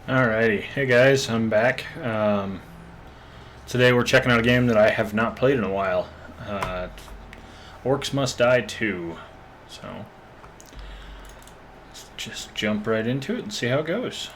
Alrighty, hey guys, I'm back. Today we're checking out a game that I have not played in a while. Orcs Must Die 2. So, let's just jump right into it and see how it goes.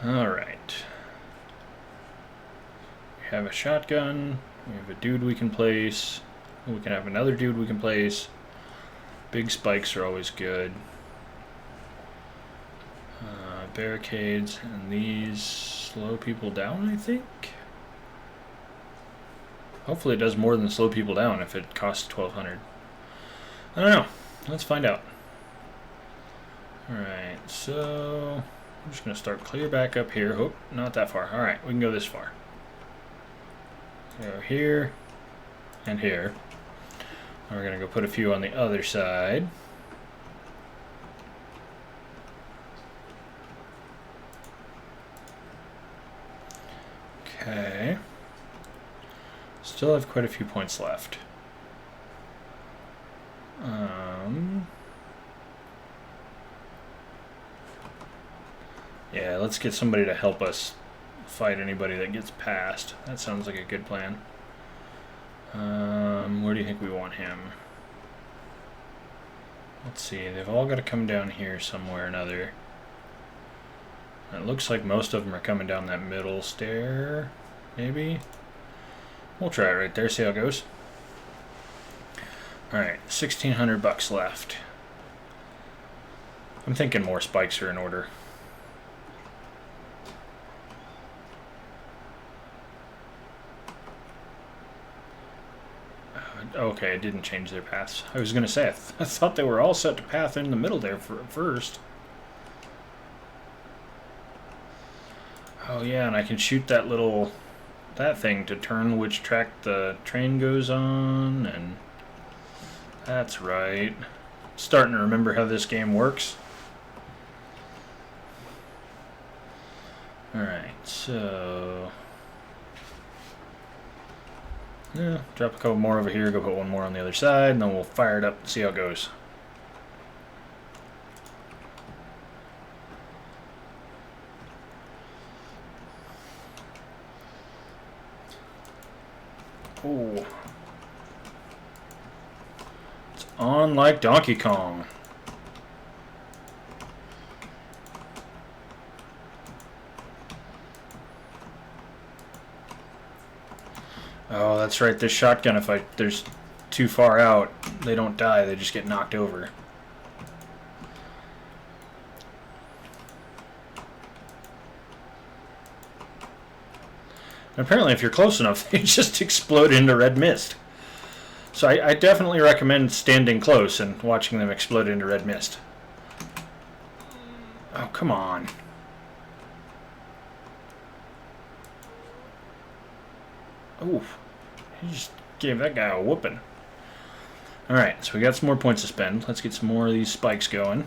Alright. We have a shotgun, we have a dude we can place, we can have another dude we can place. Big spikes are always good. Barricades, and these slow people down, I think? Hopefully it does more than slow people down if it costs 1200. I don't know. Let's find out. Alright, so I'm just going to start clear back up here. Oh, not that far. Alright, we can go this far. Go here and here. And we're going to go put a few on the other side. Okay. Still have quite a few points left. Yeah, let's get somebody to help us fight anybody that gets past. That sounds like a good plan. Where do you think we want him? Let's see, they've all got to come down here somewhere or another. It looks like most of them are coming down that middle stair, maybe? We'll try it right there, see how it goes. Alright, 1,600 bucks left. I'm thinking more spikes are in order. Okay, it didn't change their paths. I was going to say, I thought they were all set to path in the middle there first. Oh yeah, and I can shoot that thing to turn which track the train goes on, and that's right. Starting to remember how this game works. Alright, so yeah, drop a couple more over here, go put one more on the other side, and then we'll fire it up and see how it goes. Oh. It's on like Donkey Kong. Oh, that's right, this shotgun, if there's too far out, they don't die, they just get knocked over. And apparently if you're close enough, they just explode into red mist. So I definitely recommend standing close and watching them explode into red mist. Oh, come on. Oof. He just gave that guy a whooping. Alright, so we got some more points to spend. Let's get some more of these spikes going.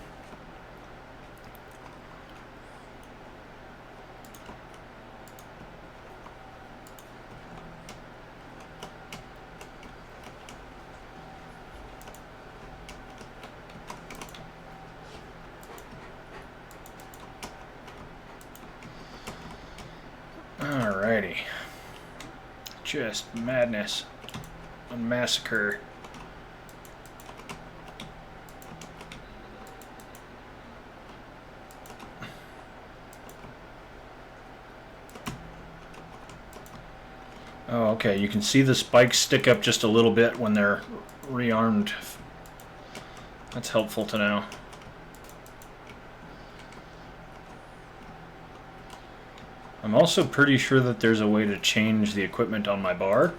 Alrighty. Just madness and massacre. Oh, okay, you can see the spikes stick up just a little bit when they're rearmed. That's helpful to know. I'm also pretty sure that there's a way to change the equipment on my bar.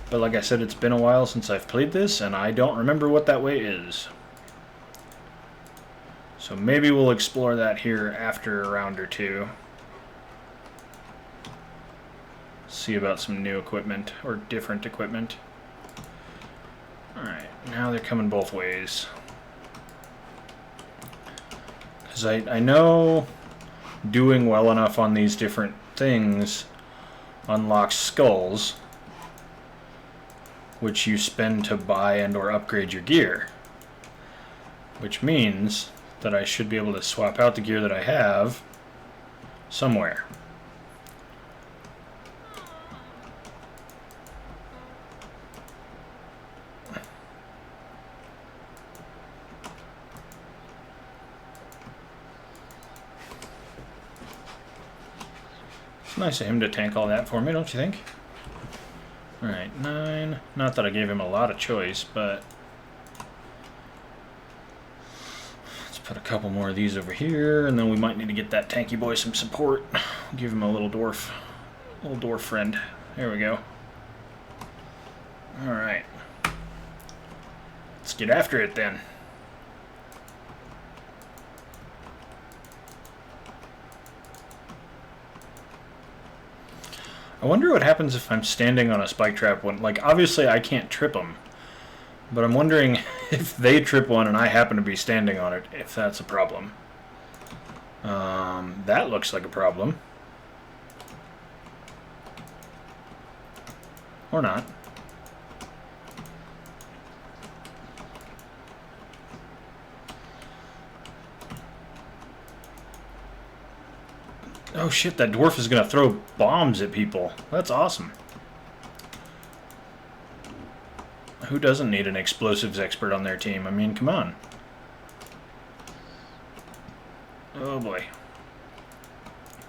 But like I said, it's been a while since I've played this, and I don't remember what that way is. So maybe we'll explore that here after a round or two. See about some new equipment, or different equipment. Alright, now they're coming both ways. Because I know doing well enough on these different things unlocks skulls, which you spend to buy and or upgrade your gear. Which means that I should be able to swap out the gear that I have somewhere. It's nice of him to tank all that for me, don't you think? Alright, 9. Not that I gave him a lot of choice, but let's put a couple more of these over here, and then we might need to get that tanky boy some support. Give him a little dwarf friend. There we go. Alright. Let's get after it then. I wonder what happens if I'm standing on a spike trap when, like, obviously I can't trip them. But I'm wondering if they trip one and I happen to be standing on it, if that's a problem. That looks like a problem. Or not. Oh shit, that dwarf is gonna throw bombs at people. That's awesome. Who doesn't need an explosives expert on their team? I mean, come on. Oh boy.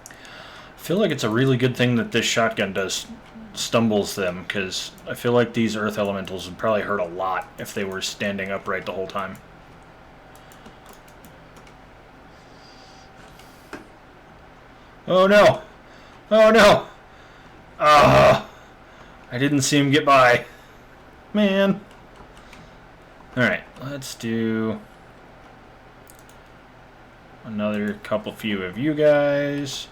I feel like it's a really good thing that this shotgun does stumbles them, because I feel like these earth elementals would probably hurt a lot if they were standing upright the whole time. Oh no! Oh no! Ah! I didn't see him get by. Man. Alright, let's do another few of you guys.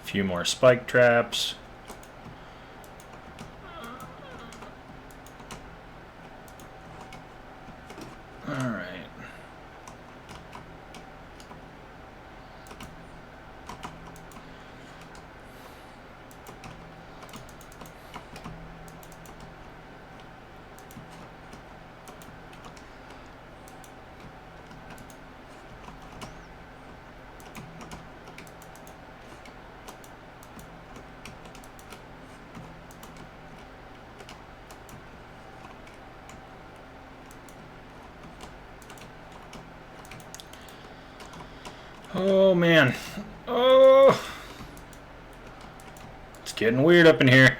A few more spike traps. Alright. Oh man. Oh. It's getting weird up in here.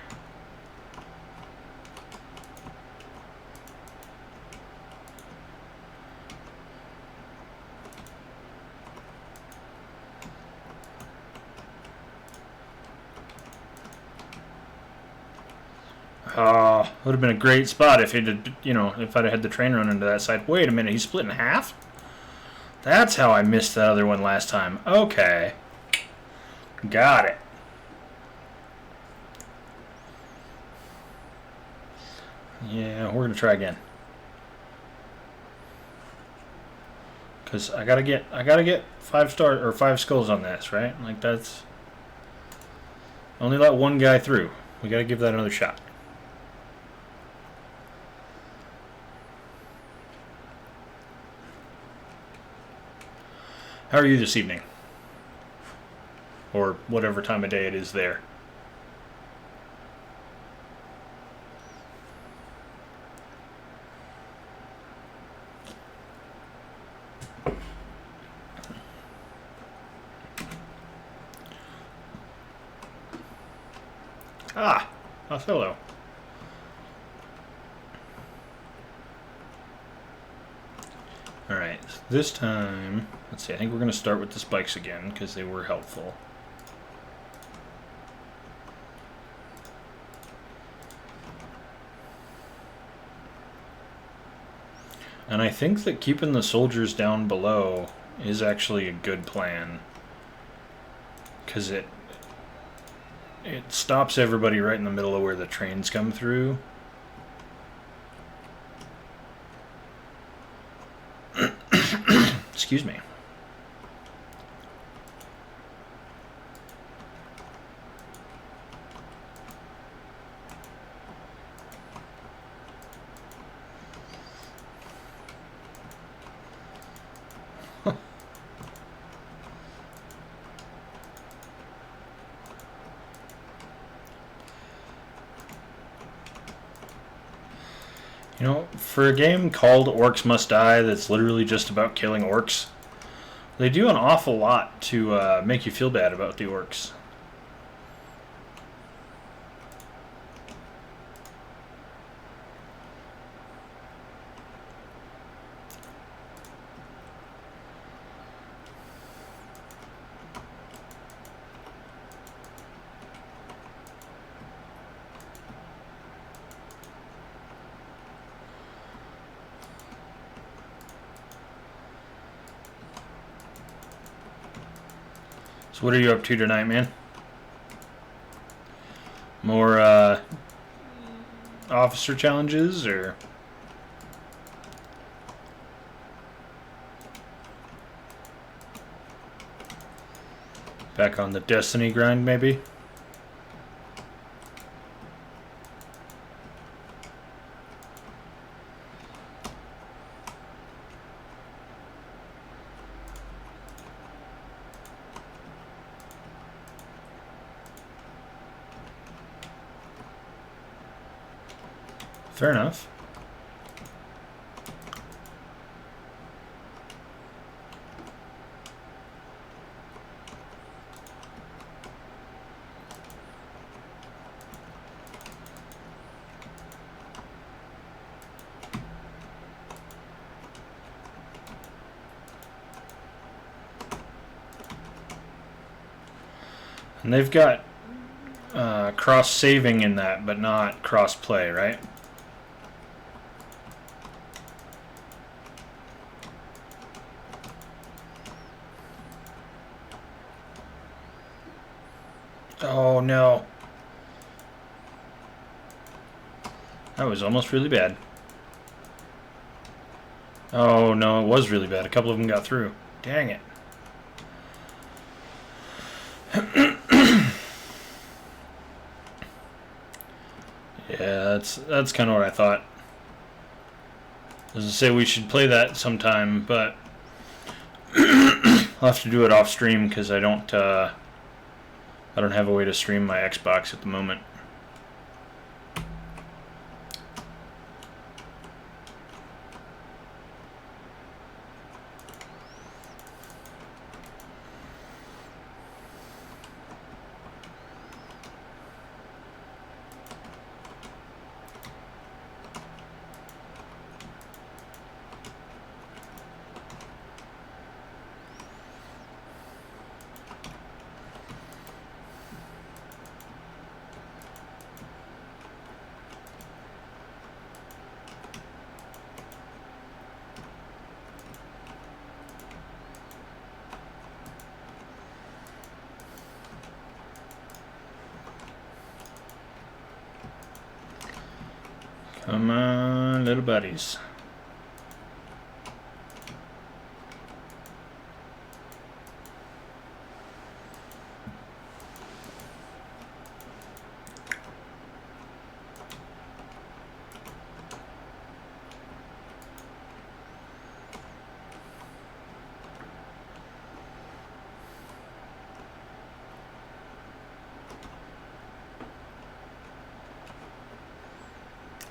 Oh, would have been a great spot if it had, if I'd had the train run into that side. Wait a minute, he's split in half? That's how I missed the other one last time. Okay. Got it. Yeah, we're gonna try again. Cause I gotta get 5 skulls on this, right? Like that's only let one guy through. We gotta give that another shot. How are you this evening? Or whatever time of day it is there. Ah, Othello. Alright, this time, let's see, I think we're going to start with the spikes again, because they were helpful. And I think that keeping the soldiers down below is actually a good plan. Because it stops everybody right in the middle of where the trains come through. Excuse me. You know, for a game called Orcs Must Die that's literally just about killing orcs, they do an awful lot to make you feel bad about the orcs. So what are you up to tonight, man? More officer challenges, or back on the Destiny grind, maybe? Fair enough. And they've got cross-saving in that, but not cross-play, right? Oh no. That was almost really bad. Oh no, it was really bad. A couple of them got through. Dang it. Yeah, that's kind of what I thought. As I say, we should play that sometime, but I'll have to do it off stream because I don't have a way to stream my Xbox at the moment. Come on, little buddies.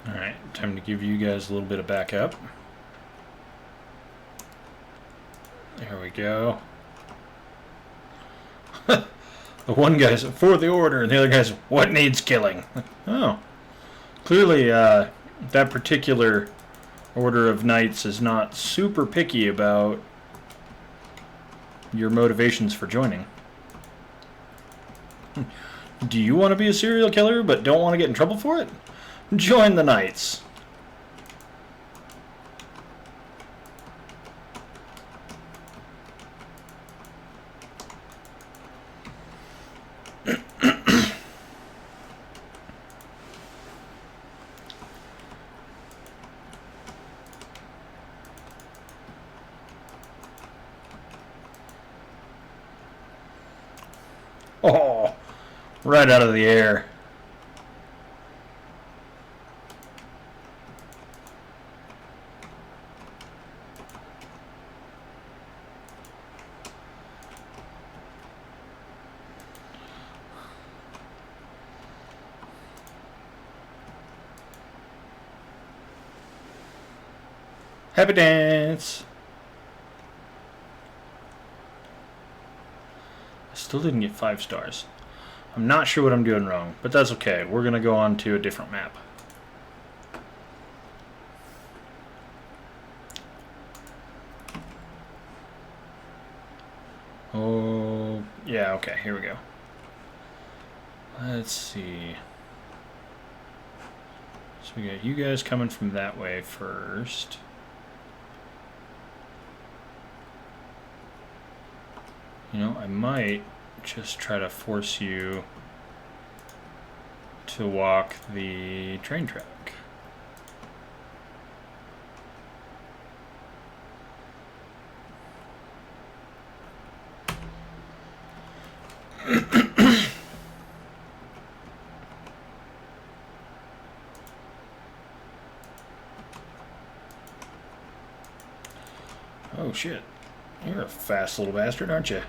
Alright, time to give you guys a little bit of backup. There we go. The one guy's for the order, and the other guy's what needs killing. Oh, clearly that particular order of knights is not super picky about your motivations for joining. Do you want to be a serial killer but don't want to get in trouble for it? Join the knights. Oh, right out of the air. Happy dance! I still didn't get 5 stars. I'm not sure what I'm doing wrong, but that's okay. We're going to go on to a different map. Oh, yeah, okay, here we go. Let's see. So we got you guys coming from that way first. You know, I might just try to force you to walk the train track. Oh shit. You're a fast little bastard, aren't you?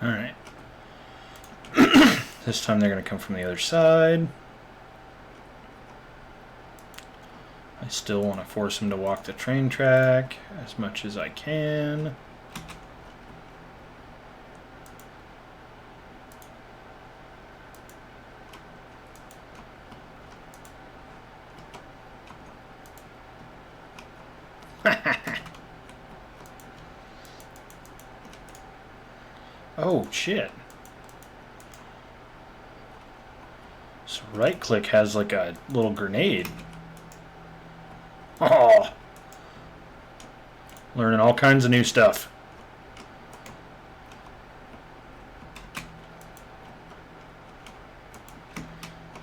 Alright. This time they're going to come from the other side. I still want to force them to walk the train track as much as I can. Oh, shit. So right click has like a little grenade. Oh. Learning all kinds of new stuff.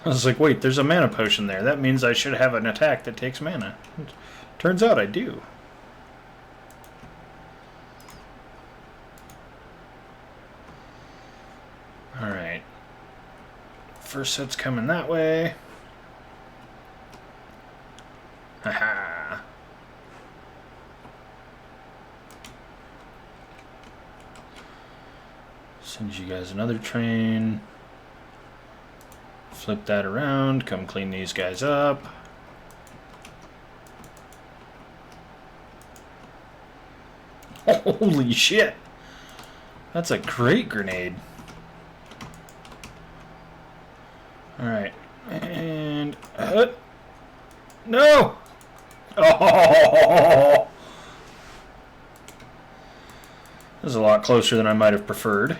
I was like, wait, there's a mana potion there. That means I should have an attack that takes mana. Turns out I do. Alright. First set's coming that way. Haha. Send you guys another train. Flip that around. Come clean these guys up. Holy shit. That's a great grenade. Alright. And... no! Oh! This is a lot closer than I might have preferred.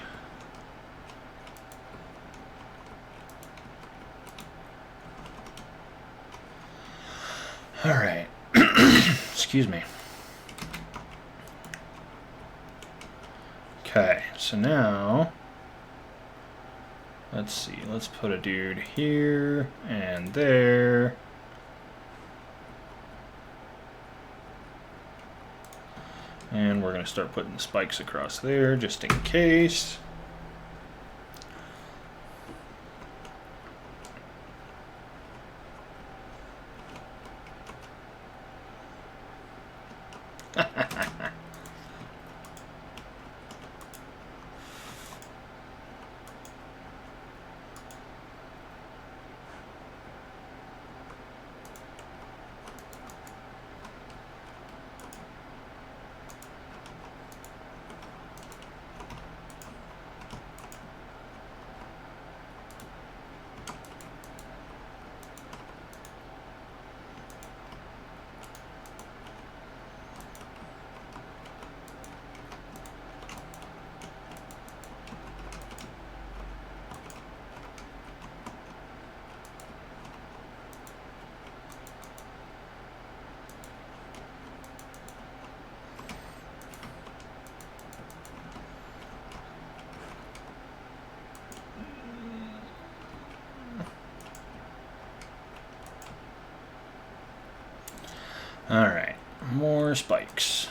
Alright. Excuse me. Okay, so now... let's see, let's put a dude here and there. And we're going to start putting the spikes across there just in case. Alright, more spikes.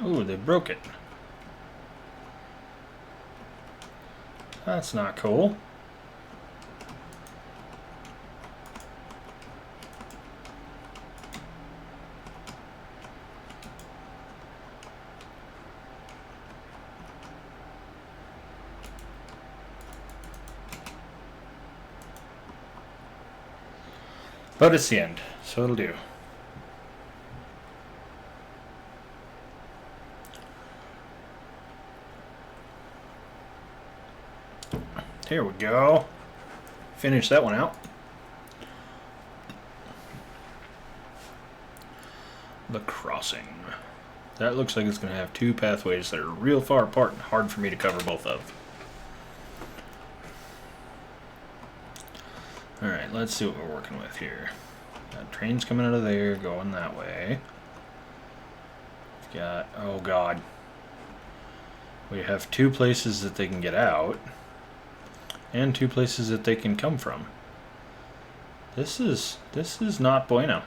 Ooh, they broke it. That's not cool. But it's the end, so it'll do. Here we go. Finish that one out. The crossing. That looks like it's going to have two pathways that are real far apart and hard for me to cover both of. Alright, let's see what we're working with here. Got trains coming out of there, going that way. We've got, oh god. We have two places that they can get out. And two places that they can come from. This is not bueno.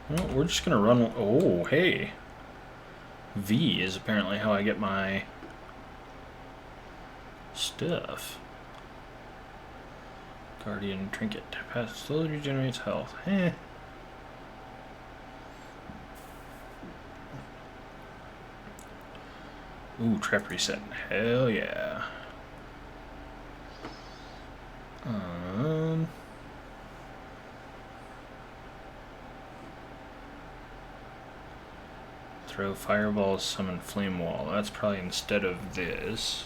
Well, we're just gonna run. Oh, hey. V is apparently how I get my stuff. Guardian trinket. Slowly regenerates health. Eh. Ooh, trap reset. Hell yeah. Throw fireballs, summon flame wall. That's probably instead of this.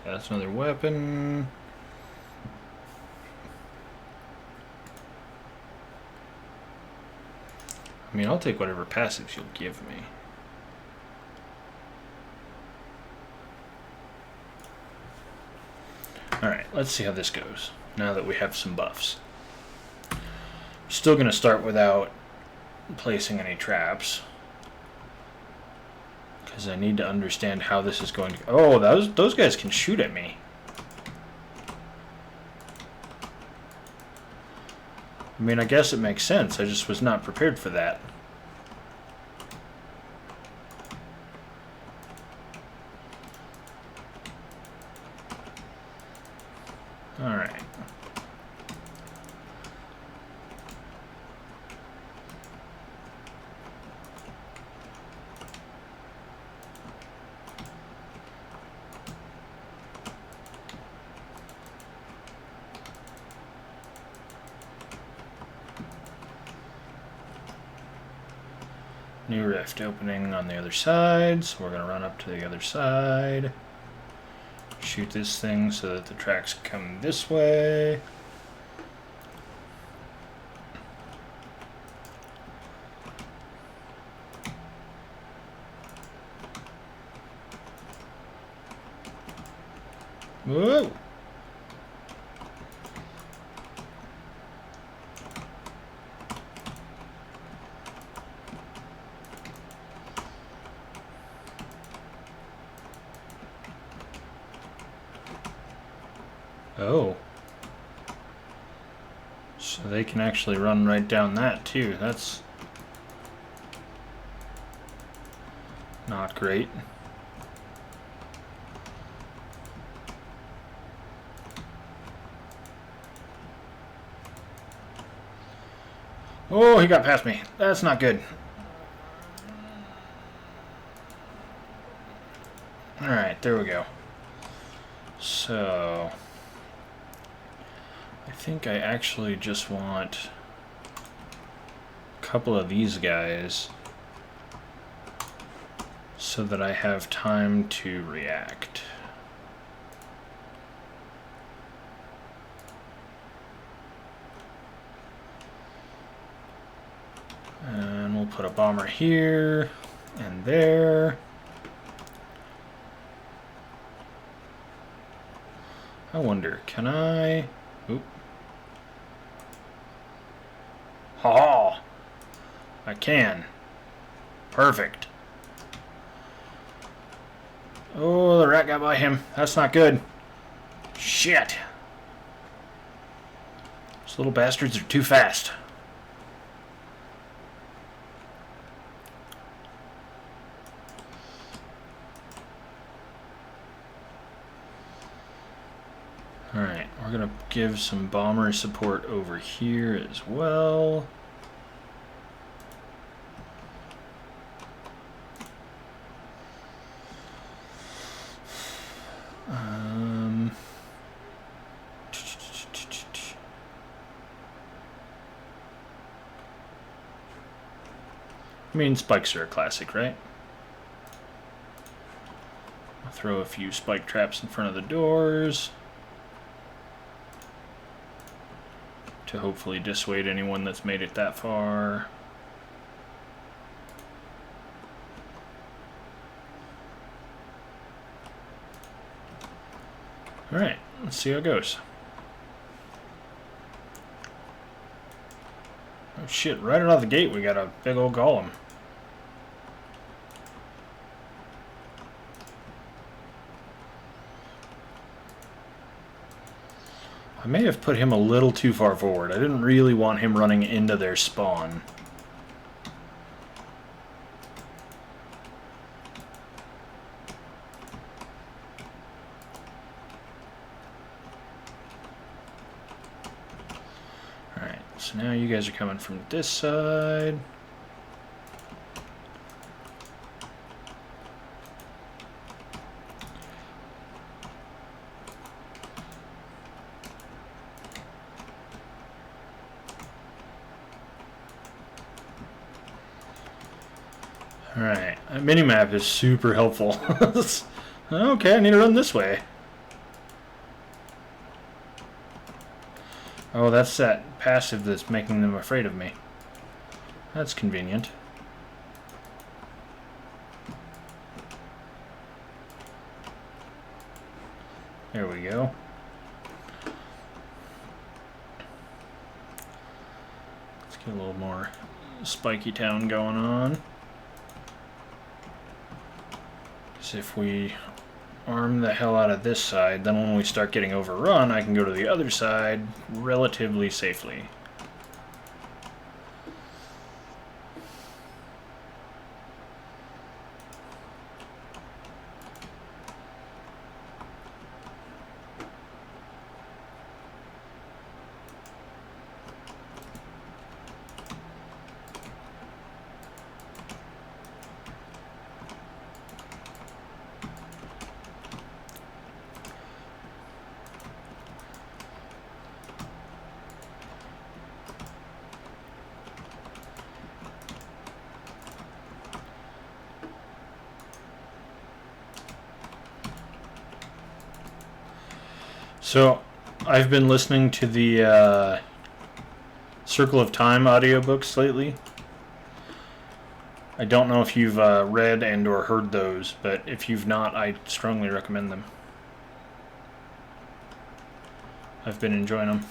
That's another weapon. I mean, I'll take whatever passives you'll give me. Alright, let's see how this goes, now that we have some buffs. Still going to start without placing any traps, because I need to understand how this is going to... Oh, those guys can shoot at me. I mean, I guess it makes sense. I just was not prepared for that. Alright. New rift opening on the other side, so we're going to run up to the other side. Shoot this thing so that the tracks come this way. Whoa! Oh. So they can actually run right down that too. That's not great. Oh, he got past me. That's not good. Alright, there we go. So, I think I actually just want a couple of these guys so that I have time to react. And we'll put a bomber here and there. I wonder, can I... Oop. Ha-ha! I can. Perfect. Oh, the rat got by him. That's not good. Shit. Those little bastards are too fast. Alright, we're going to give some bomber support over here as well. I mean, spikes are a classic, right? I'll throw a few spike traps in front of the doors to hopefully dissuade anyone that's made it that far. Alright, let's see how it goes. Oh shit, right out of the gate we got a big old golem. I may have put him a little too far forward. I didn't really want him running into their spawn. Alright, so now you guys are coming from this side. Alright, that minimap is super helpful. Okay, I need to run this way. Oh, that's that passive that's making them afraid of me. That's convenient. There we go. Let's get a little more spiky town going on. So if we arm the hell out of this side, then when we start getting overrun, I can go to the other side relatively safely. So, I've been listening to the Circle of Time audiobooks lately. I don't know if you've read and or heard those, but if you've not, I strongly recommend them. I've been enjoying them.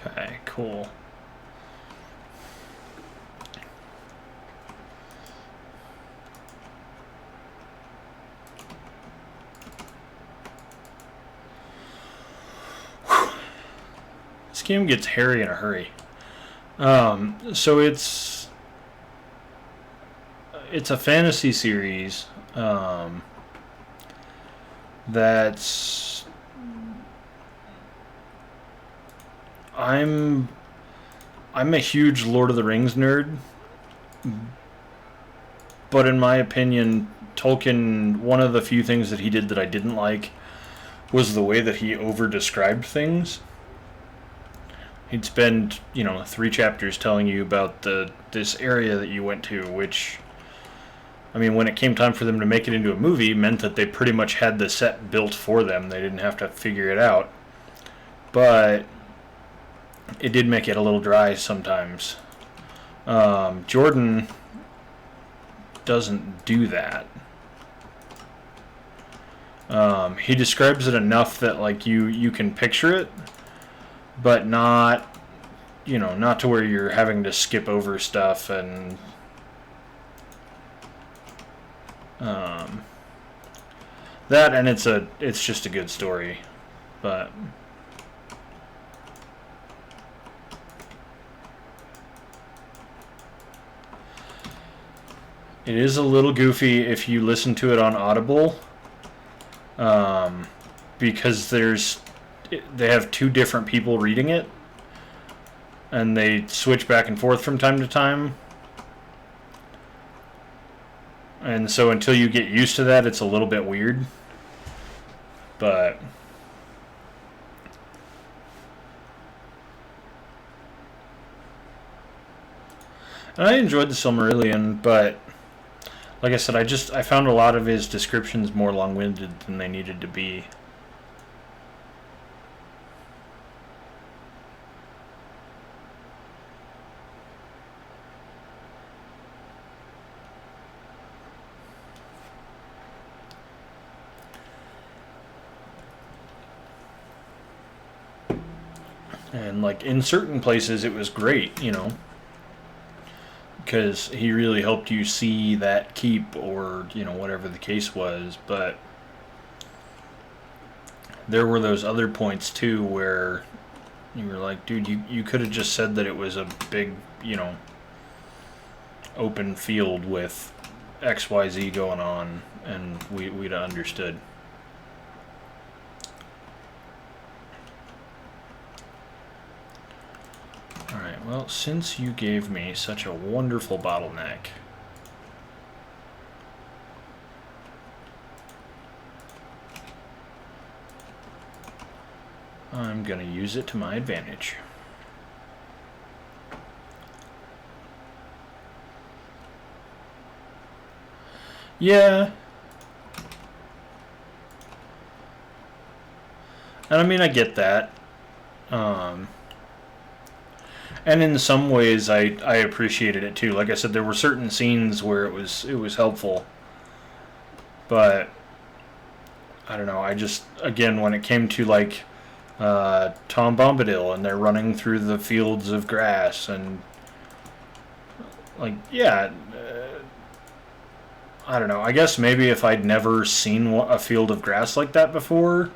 Okay, cool. This game gets hairy in a hurry. So it's a fantasy series that's I'm a huge Lord of the Rings nerd, but in my opinion, Tolkien, one of the few things that he did that I didn't like was the way that he over-described things. He'd spend, 3 chapters telling you about this area that you went to, which, I mean, when it came time for them to make it into a movie, meant that they pretty much had the set built for them. They didn't have to figure it out. But it did make it a little dry sometimes. Jordan doesn't do that. He describes it enough that like you can picture it, but not to where you're having to skip over stuff and that, and it's just a good story, but it is a little goofy if you listen to it on Audible, because they have 2 different people reading it, and they switch back and forth from time to time. And so until you get used to that, it's a little bit weird. But and I enjoyed the Silmarillion, but like I said, I found a lot of his descriptions more long-winded than they needed to be. And like in certain places it was great, because he really helped you see that keep, or whatever the case was. But there were those other points too where you were like, dude, you could have just said that it was a big open field with XYZ going on, and we'd have understood. Alright, well, since you gave me such a wonderful bottleneck, I'm gonna use it to my advantage. Yeah. And I mean, I get that. And in some ways, I appreciated it too. Like I said, there were certain scenes where it was helpful, but I don't know. I just, again, when it came to like Tom Bombadil and they're running through the fields of grass and like, yeah, I don't know. I guess maybe if I'd never seen a field of grass like that before,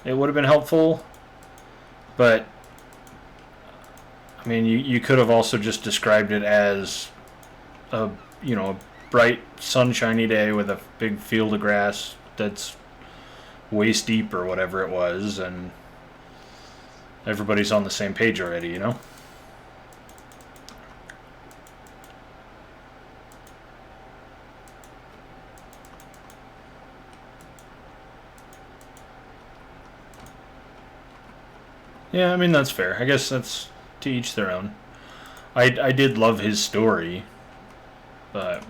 it would have been helpful. But I mean, you could have also just described it as a bright sunshiny day with a big field of grass that's waist deep or whatever it was, and everybody's on the same page already, Yeah, I mean, that's fair. I guess that's to each their own. I did love his story, but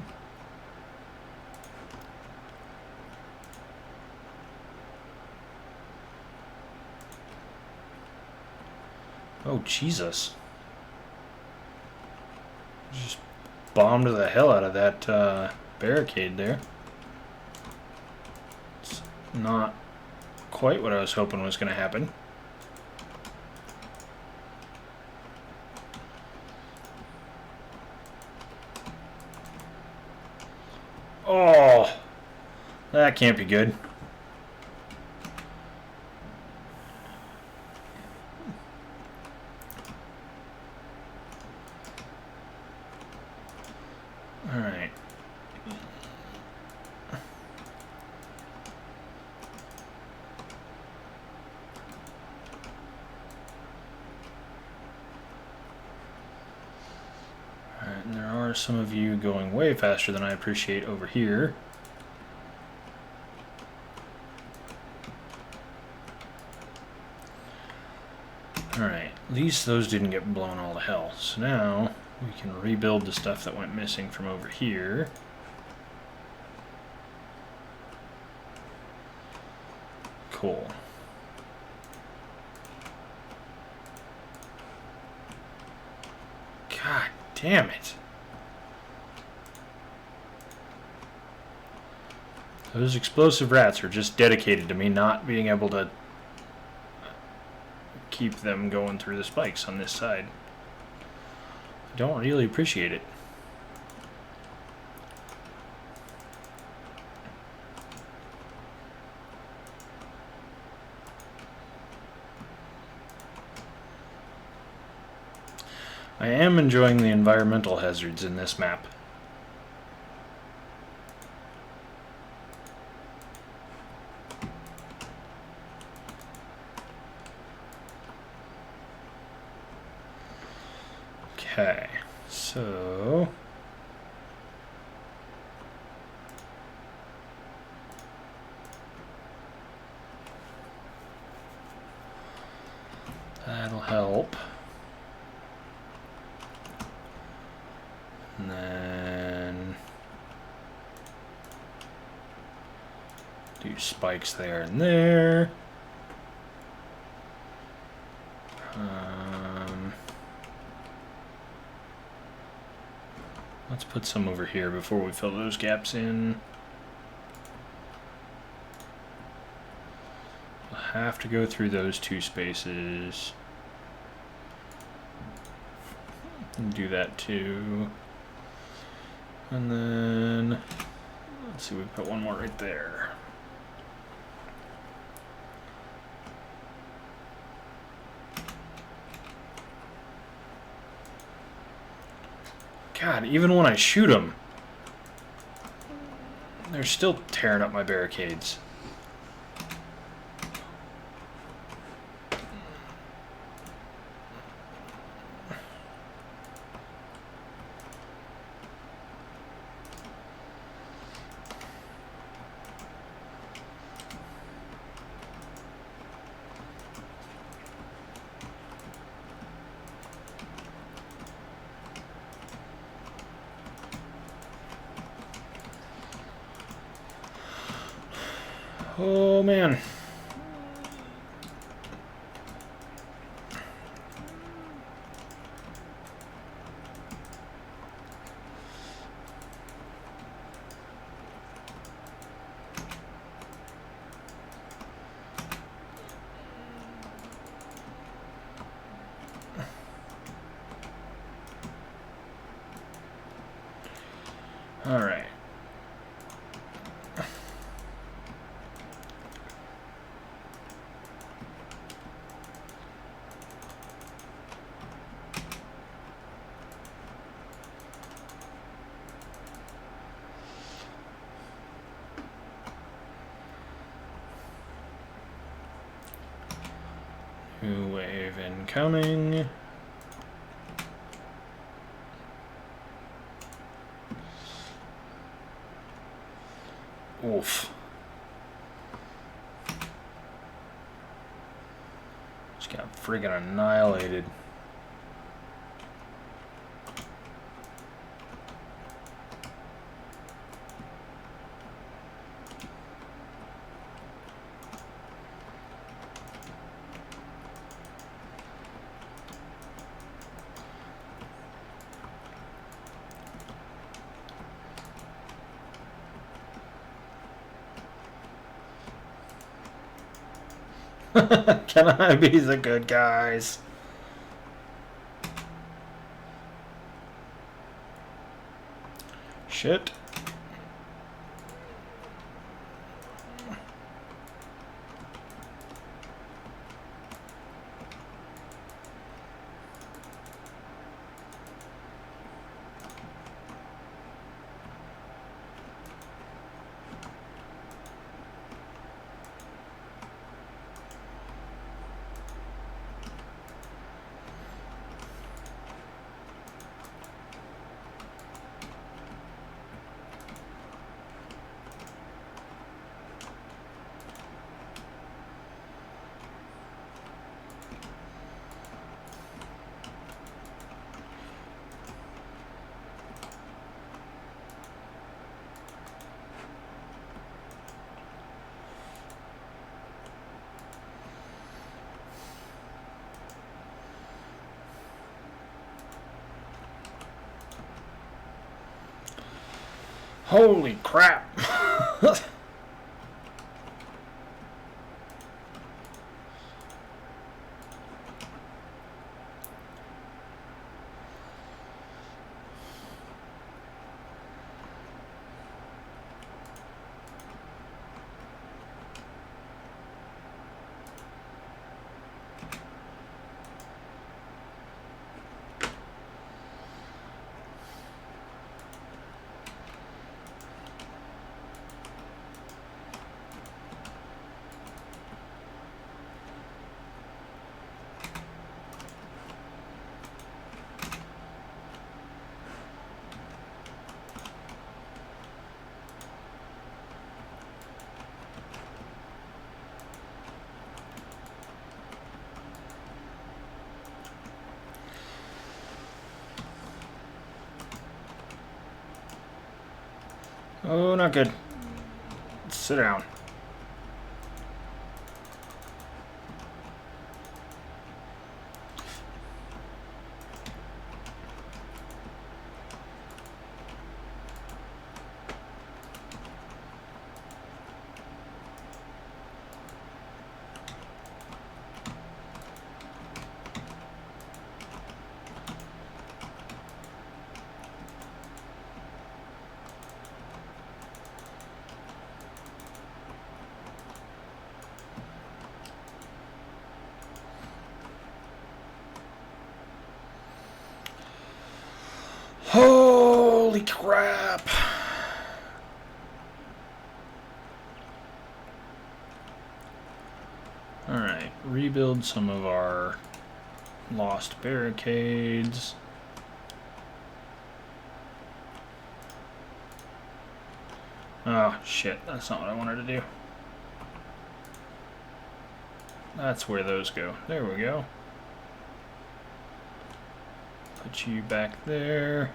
oh Jesus! Just bombed the hell out of that barricade there. It's not quite what I was hoping was going to happen. Oh, that can't be good. All right. And there are some of you going way faster than I appreciate over here. Alright, at least those didn't get blown all to hell. So now we can rebuild the stuff that went missing from over here. Cool. God damn it. Those explosive rats are just dedicated to me not being able to keep them going through the spikes on this side. I don't really appreciate it. I am enjoying the environmental hazards in this map. Okay, so that'll help. And then do spikes there and there. Let's put some over here before we fill those gaps in. We'll have to go through those two spaces. And do that too. And then, let's see, we put one more right there. God, even when I shoot them, they're still tearing up my barricades. Oh man. All right. New wave incoming. Oof. Just got friggin' annihilated. Can I be the good guys? Shit. Holy crap! Oh, not good. Sit down. Holy crap! Alright, rebuild some of our lost barricades. Oh, shit, that's not what I wanted to do. That's where those go. There we go. Put you back there.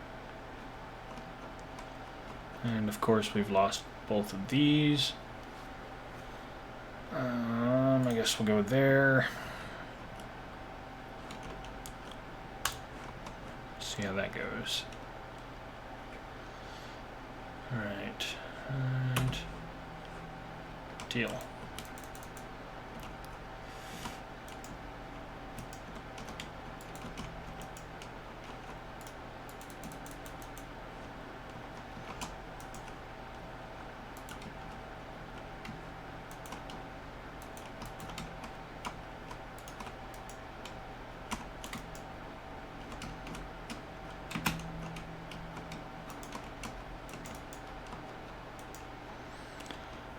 And of course we've lost both of these. I guess we'll go there. See how that goes. Alright. And deal.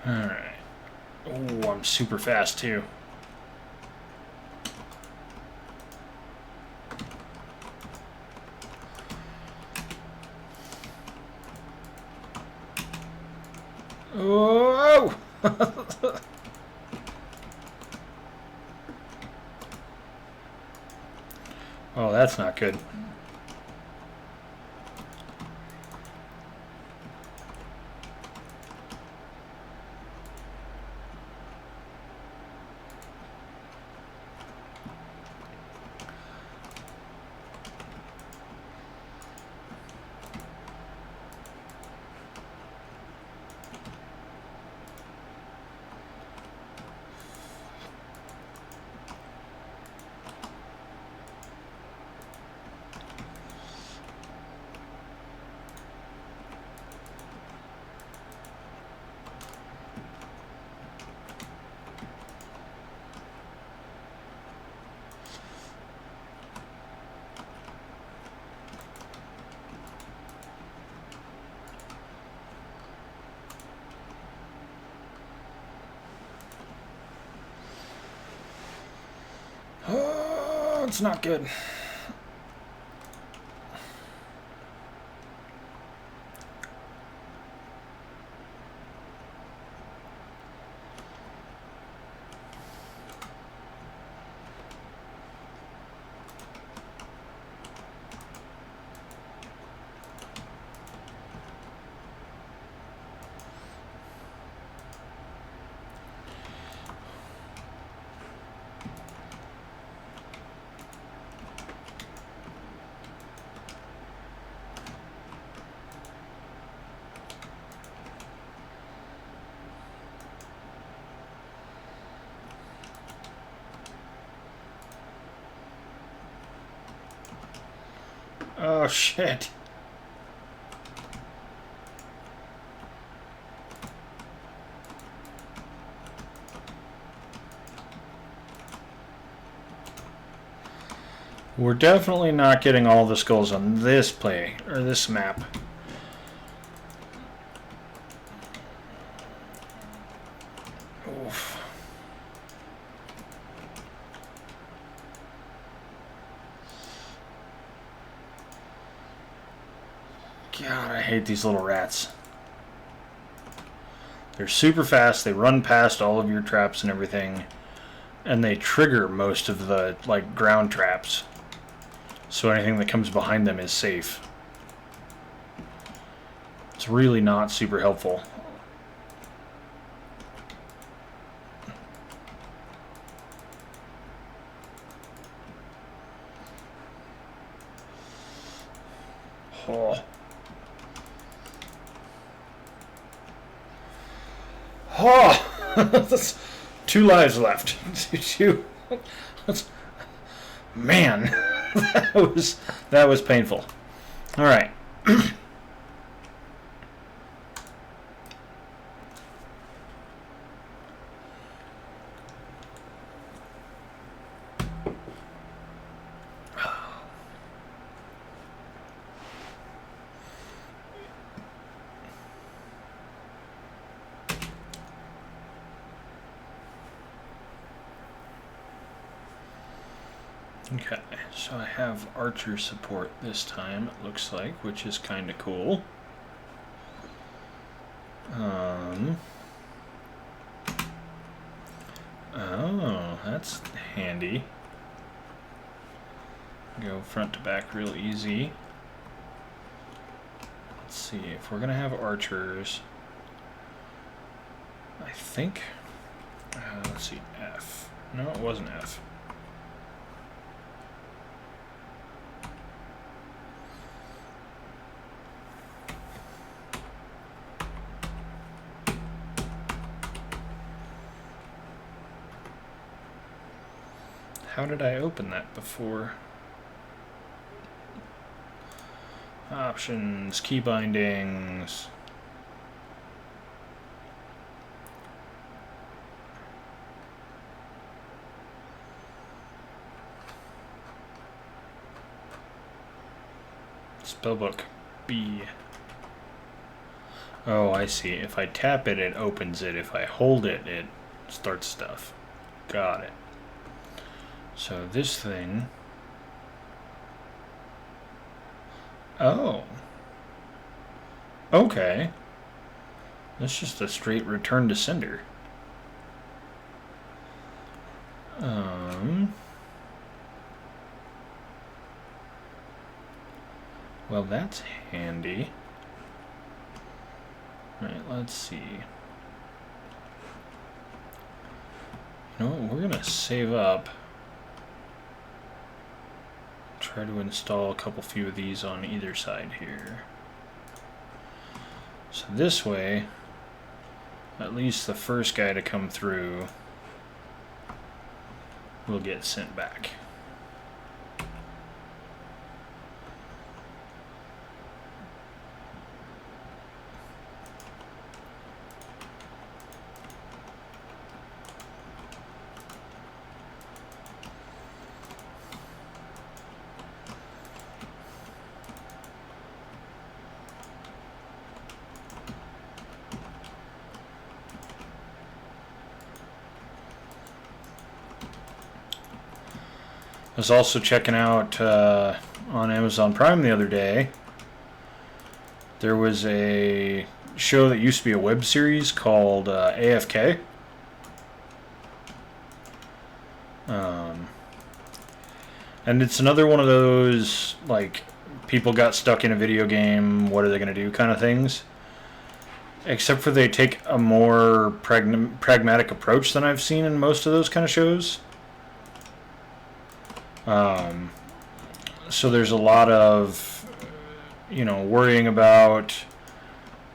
Alright. Oh, I'm super fast too. Oh! Oh, that's not good. Oh, it's not good. Oh, shit. We're definitely not getting all the skulls on this play, or this map. Oof. God, I hate these little rats. They're super fast, they run past all of your traps and everything, and they trigger most of the, like, ground traps. So anything that comes behind them is safe. It's really not super helpful. Oh. Oh! 2 lives left. 2. Man. that was painful. All right. Okay, so I have archer support this time, it looks like, which is kind of cool. Oh, that's handy. Go front to back real easy. Let's see, if we're gonna have archers, I think, let's see, F. No, it wasn't F. How did I open that before? Options, key bindings. Spellbook B. Oh, I see. If I tap it, it opens it. If I hold it, it starts stuff. Got it. So this thing... Oh. Okay. That's just a straight return to sender. Well, that's handy. Right, let's see. You know what, we're gonna save up. Try to install a few of these on either side here. So this way, at least the first guy to come through will get sent back. I was also checking out on Amazon Prime the other day. There was a show that used to be a web series called AFK. And it's another one of those, like, people got stuck in a video game, what are they going to do kind of things. Except for they take a more pragmatic approach than I've seen in most of those kind of shows. So there's a lot of, you know, worrying about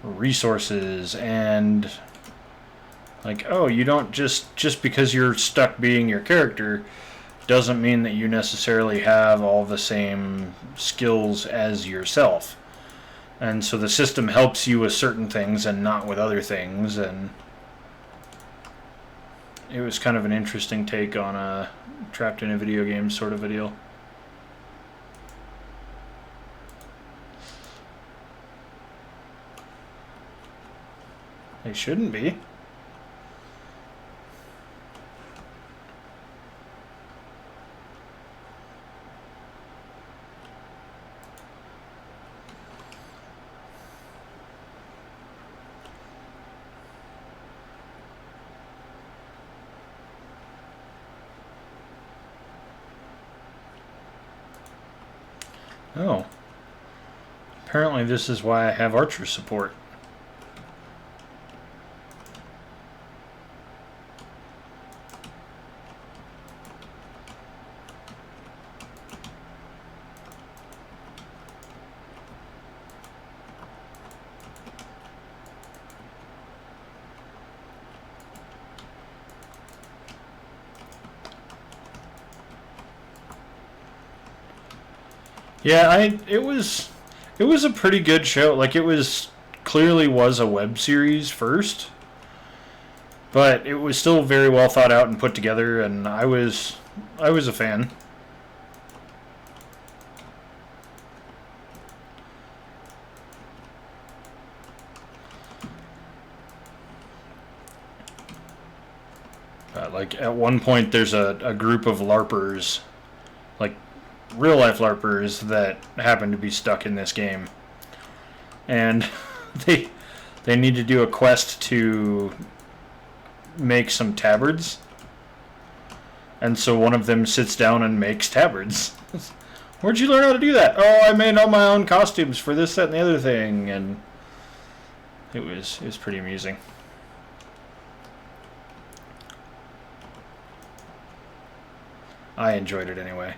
resources and, like, oh, you don't just because you're stuck being your character, doesn't mean that you necessarily have all the same skills as yourself. And so the system helps you with certain things and not with other things, and it was kind of an interesting take on a trapped in a video game sort of a deal. They shouldn't be. Oh. Apparently this is why I have archer support. Yeah, it was a pretty good show. Like, it was clearly was a web series first, but it was still very well thought out and put together, and I was a fan. Like, at one point there's a group of LARPers, like real life LARPers, that happen to be stuck in this game, and they need to do a quest to make some tabards, and so one of them sits down and makes tabards. Where'd you learn how to do that? Oh, I made all my own costumes for this, that, and the other thing, and it was pretty amusing. I enjoyed it anyway.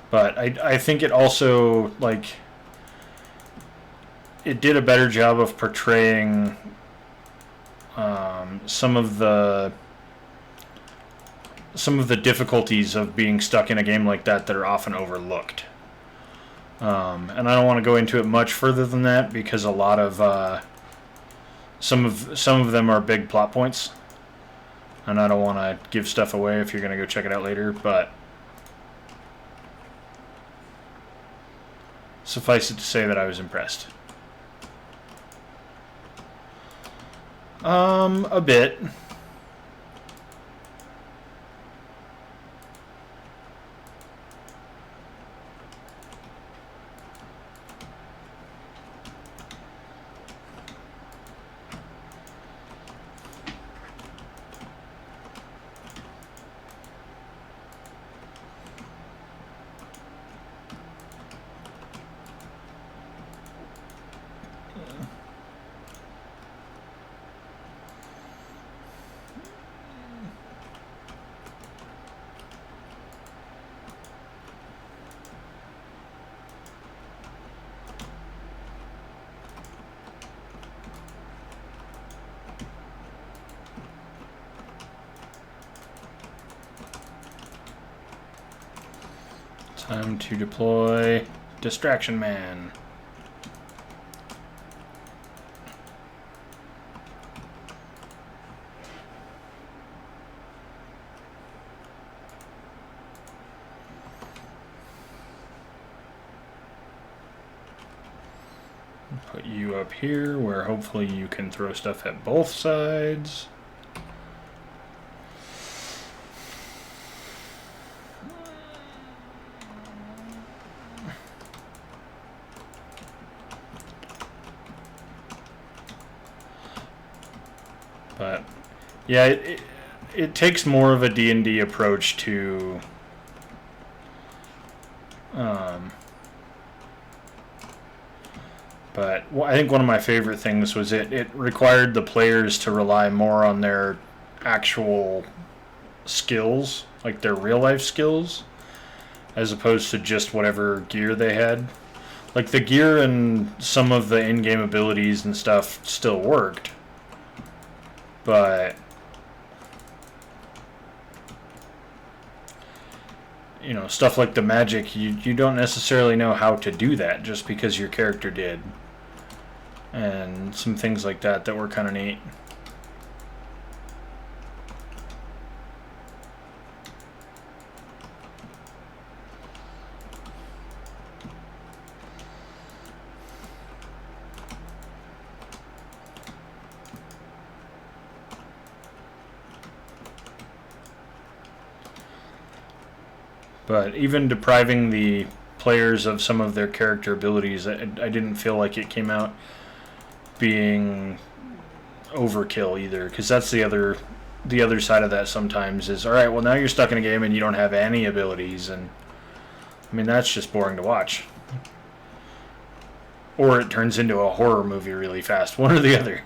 But I think it also, like, it did a better job of portraying some of the difficulties of being stuck in a game like that are often overlooked. And I don't want to go into it much further than that, because a lot of some of them are big plot points, and I don't want to give stuff away if you're going to go check it out later, but suffice it to say that I was impressed. A bit. Time to deploy Distraction Man. Put you up here where hopefully you can throw stuff at both sides. But yeah, it takes more of a D&D approach to but I think one of my favorite things was it required the players to rely more on their actual skills, like their real life skills, as opposed to just whatever gear they had. Like, the gear and some of the in-game abilities and stuff still worked, but you know, stuff like the magic, you don't necessarily know how to do that just because your character did. And some things like that that were kind of neat. But even depriving the players of some of their character abilities, I didn't feel like it came out being overkill either, because that's the other side of that sometimes is, all right, well, now you're stuck in a game and you don't have any abilities, and I mean, that's just boring to watch. Or it turns into a horror movie really fast, one or the other.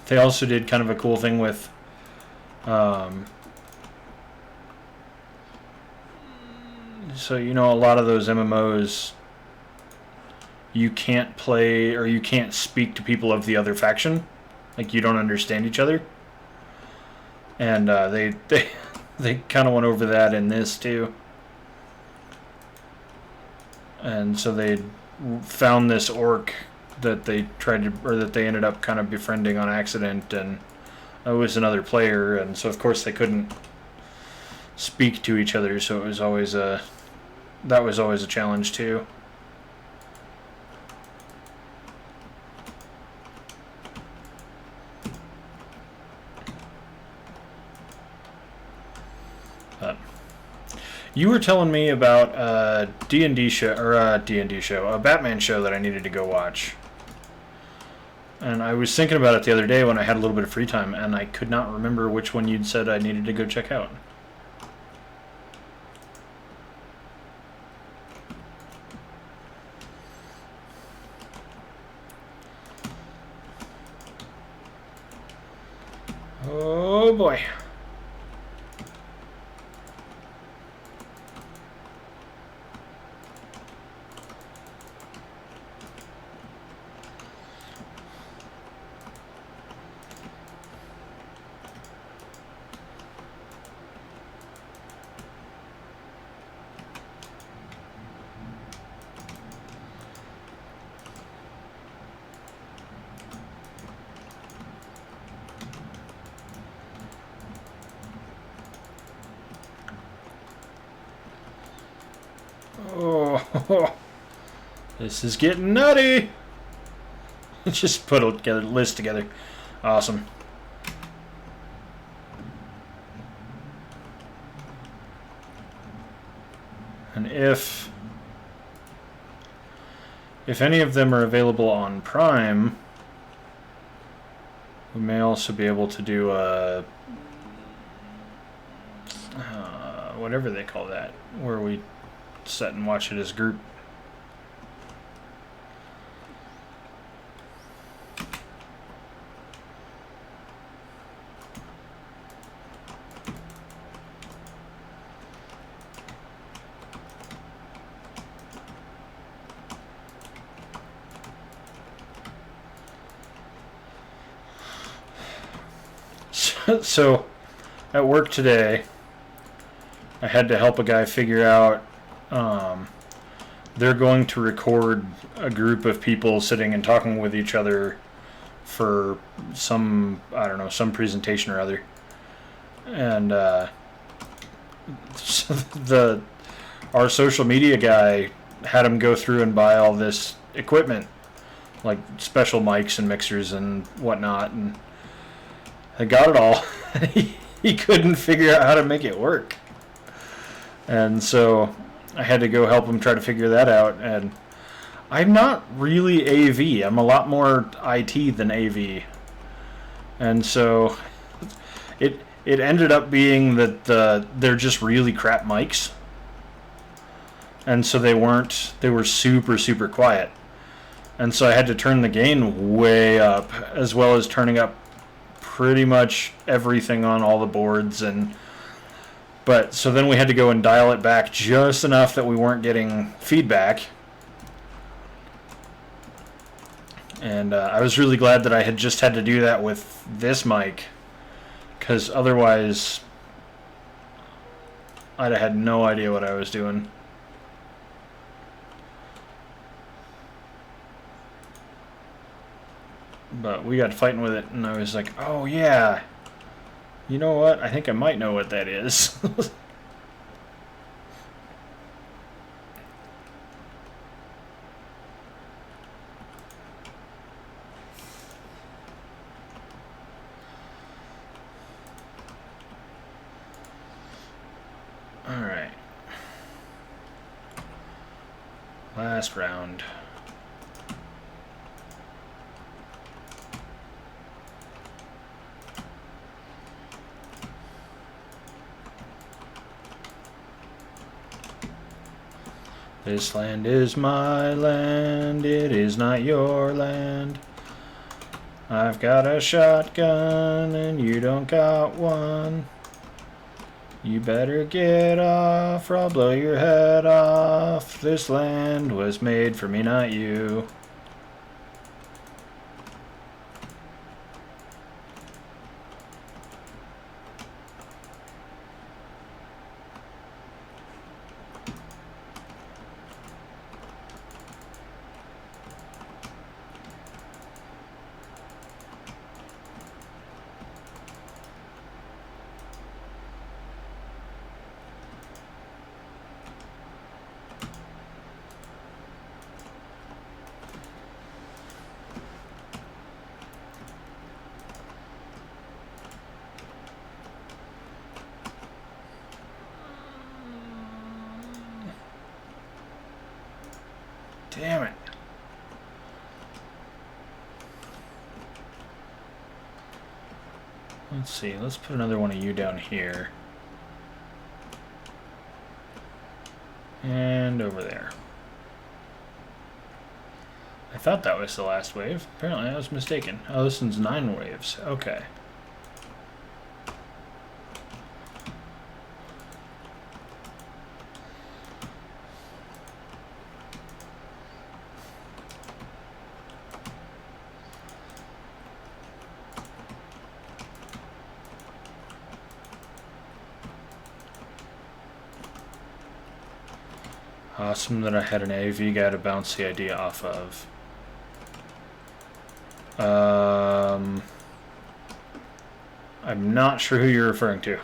They also did kind of a cool thing with so, you know, a lot of those MMOs, you can't play or you can't speak to people of the other faction. Like, you don't understand each other. And they kind of went over that in this too. And so they found this orc that they tried to, or that they ended up kind of befriending on accident, and it was another player, and so of course they couldn't speak to each other, so it was always a challenge too. You were telling me about a D&D show, or a D&D show, a Batman show that I needed to go watch. And I was thinking about it the other day when I had a little bit of free time, and I could not remember which one you'd said I needed to go check out. Oh boy. Oh, this is getting nutty. Just put a list together. Awesome. And if any of them are available on Prime, we may also be able to do a whatever they call that, where we sit and watch it as a group. So, at work today, I had to help a guy figure out they're going to record a group of people sitting and talking with each other for some, I don't know, some presentation or other. And our social media guy had him go through and buy all this equipment, like special mics and mixers and whatnot, and I got it all. He couldn't figure out how to make it work. And so I had to go help him try to figure that out. And I'm not really AV. I'm a lot more IT than AV. And so it ended up being that they're just really crap mics. And so they were super, super quiet. And so I had to turn the gain way up, as well as turning up pretty much everything on all the boards. But so then we had to go and dial it back just enough that we weren't getting feedback. And I was really glad that I had just had to do that with this mic, because otherwise I'd have had no idea what I was doing. But we got fighting with it, and I was like, oh yeah, you know what? I think I might know what that is. Alright. Last round. This land is my land, it is not your land. I've got a shotgun and you don't got one. You better get off or I'll blow your head off. This land was made for me, not you. Damn it. Let's see, let's put another one of you down here. And over there. I thought that was the last wave. Apparently I was mistaken. Oh, this one's 9 waves. Okay. Awesome that I had an AV guy to bounce the idea off of. I'm not sure who you're referring to.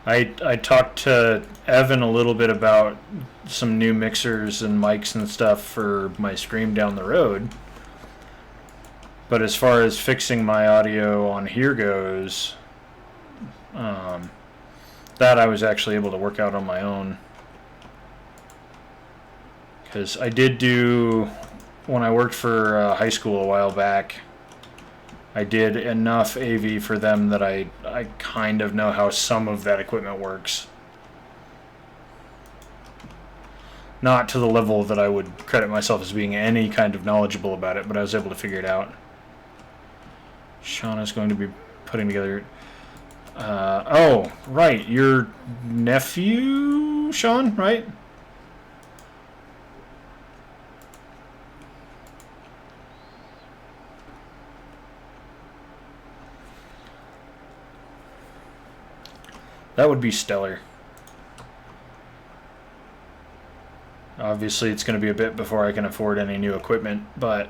I talked to Evan a little bit about some new mixers and mics and stuff for my stream down the road. But as far as fixing my audio on here goes, that I was actually able to work out on my own. Because I did do, when I worked for high school a while back, I did enough AV for them that I kind of know how some of that equipment works. Not to the level that I would credit myself as being any kind of knowledgeable about it, but I was able to figure it out. Sean is going to be putting together... oh, right, your nephew, Sean, right? That would be stellar. Obviously, it's going to be a bit before I can afford any new equipment, but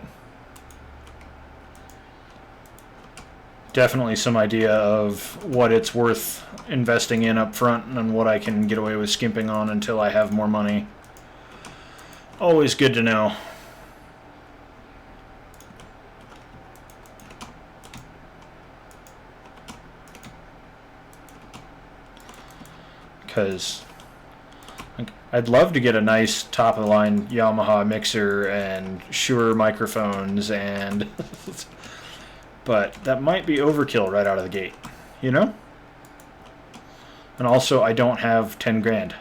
definitely some idea of what it's worth investing in up front and what I can get away with skimping on until I have more money. Always good to know. because I'd love to get a nice top-of-the-line Yamaha mixer and Shure microphones, and but that might be overkill right out of the gate, you know? And also, I don't have 10 grand.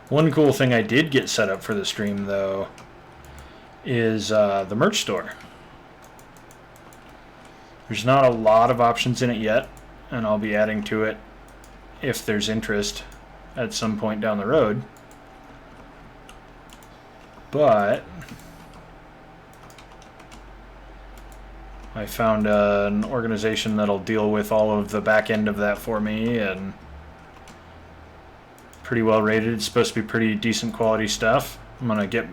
One cool thing I did get set up for the stream, though, is the merch store. There's not a lot of options in it yet, and I'll be adding to it if there's interest at some point down the road. But I found an organization that'll deal with all of the back end of that for me, and pretty well rated. It's supposed to be pretty decent quality stuff. I'm gonna get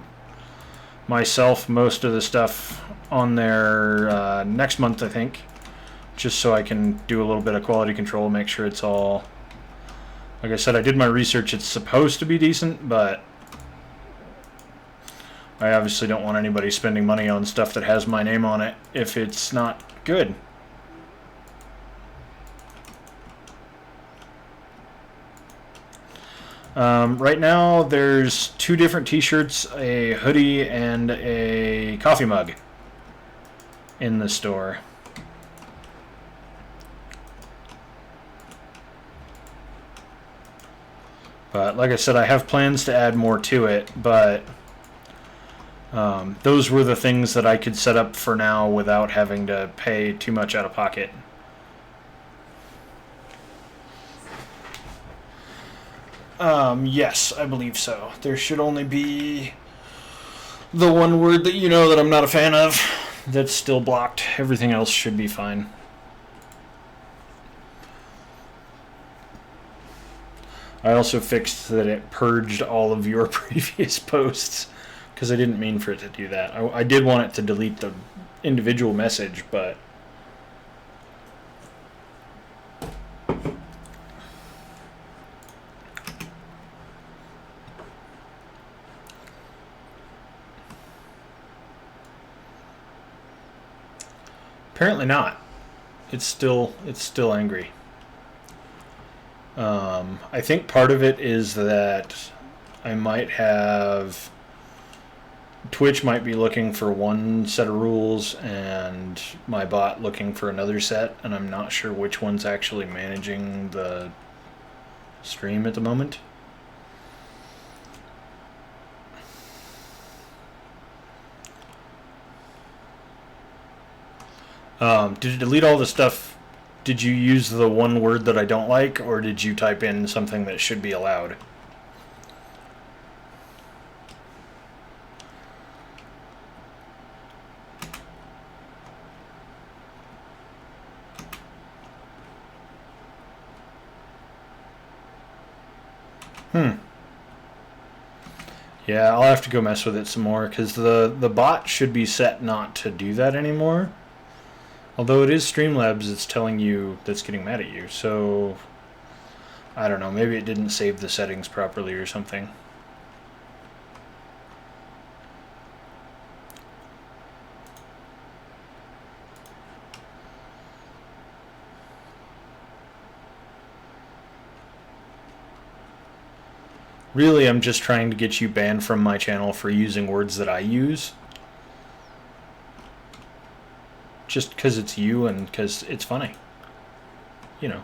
myself most of the stuff on there next month, I think, just so I can do a little bit of quality control, make sure it's all, like I said, I did my research. It's supposed to be decent, but I obviously don't want anybody spending money on stuff that has my name on it if it's not good. Right now, there's 2 different t-shirts, a hoodie, and a coffee mug in the store. But like I said, I have plans to add more to it, but those were the things that I could set up for now without having to pay too much out of pocket. Yes, I believe so. There should only be the one word that you know that I'm not a fan of that's still blocked. Everything else should be fine. I also fixed that it purged all of your previous posts, because I didn't mean for it to do that. I did want it to delete the individual message, but apparently not. It's still angry. I think part of it is that I might have Twitch might be looking for one set of rules and my bot looking for another set, and I'm not sure which one's actually managing the stream at the moment. Did it delete all the stuff? Did you use the one word that I don't like, or did you type in something that should be allowed? Yeah, I'll have to go mess with it some more, because the bot should be set not to do that anymore. Although it is Streamlabs, it's telling you that's getting mad at you, so I don't know, maybe it didn't save the settings properly or something. Really, I'm just trying to get you banned from my channel for using words that I use. Just because it's you and because it's funny. You know.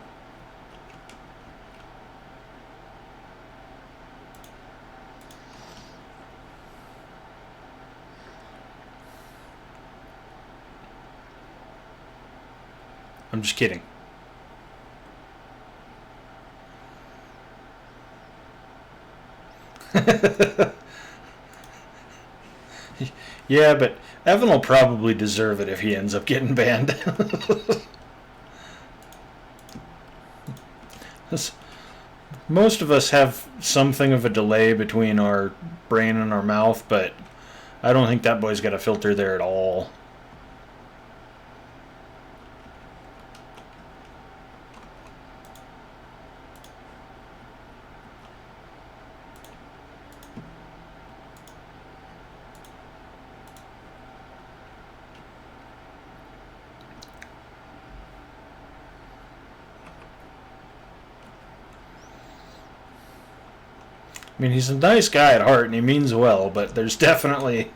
I'm just kidding. Yeah, but Evan will probably deserve it if he ends up getting banned. Most of us have something of a delay between our brain and our mouth, but I don't think that boy's got a filter there at all. I mean, he's a nice guy at heart and he means well, but there's definitely...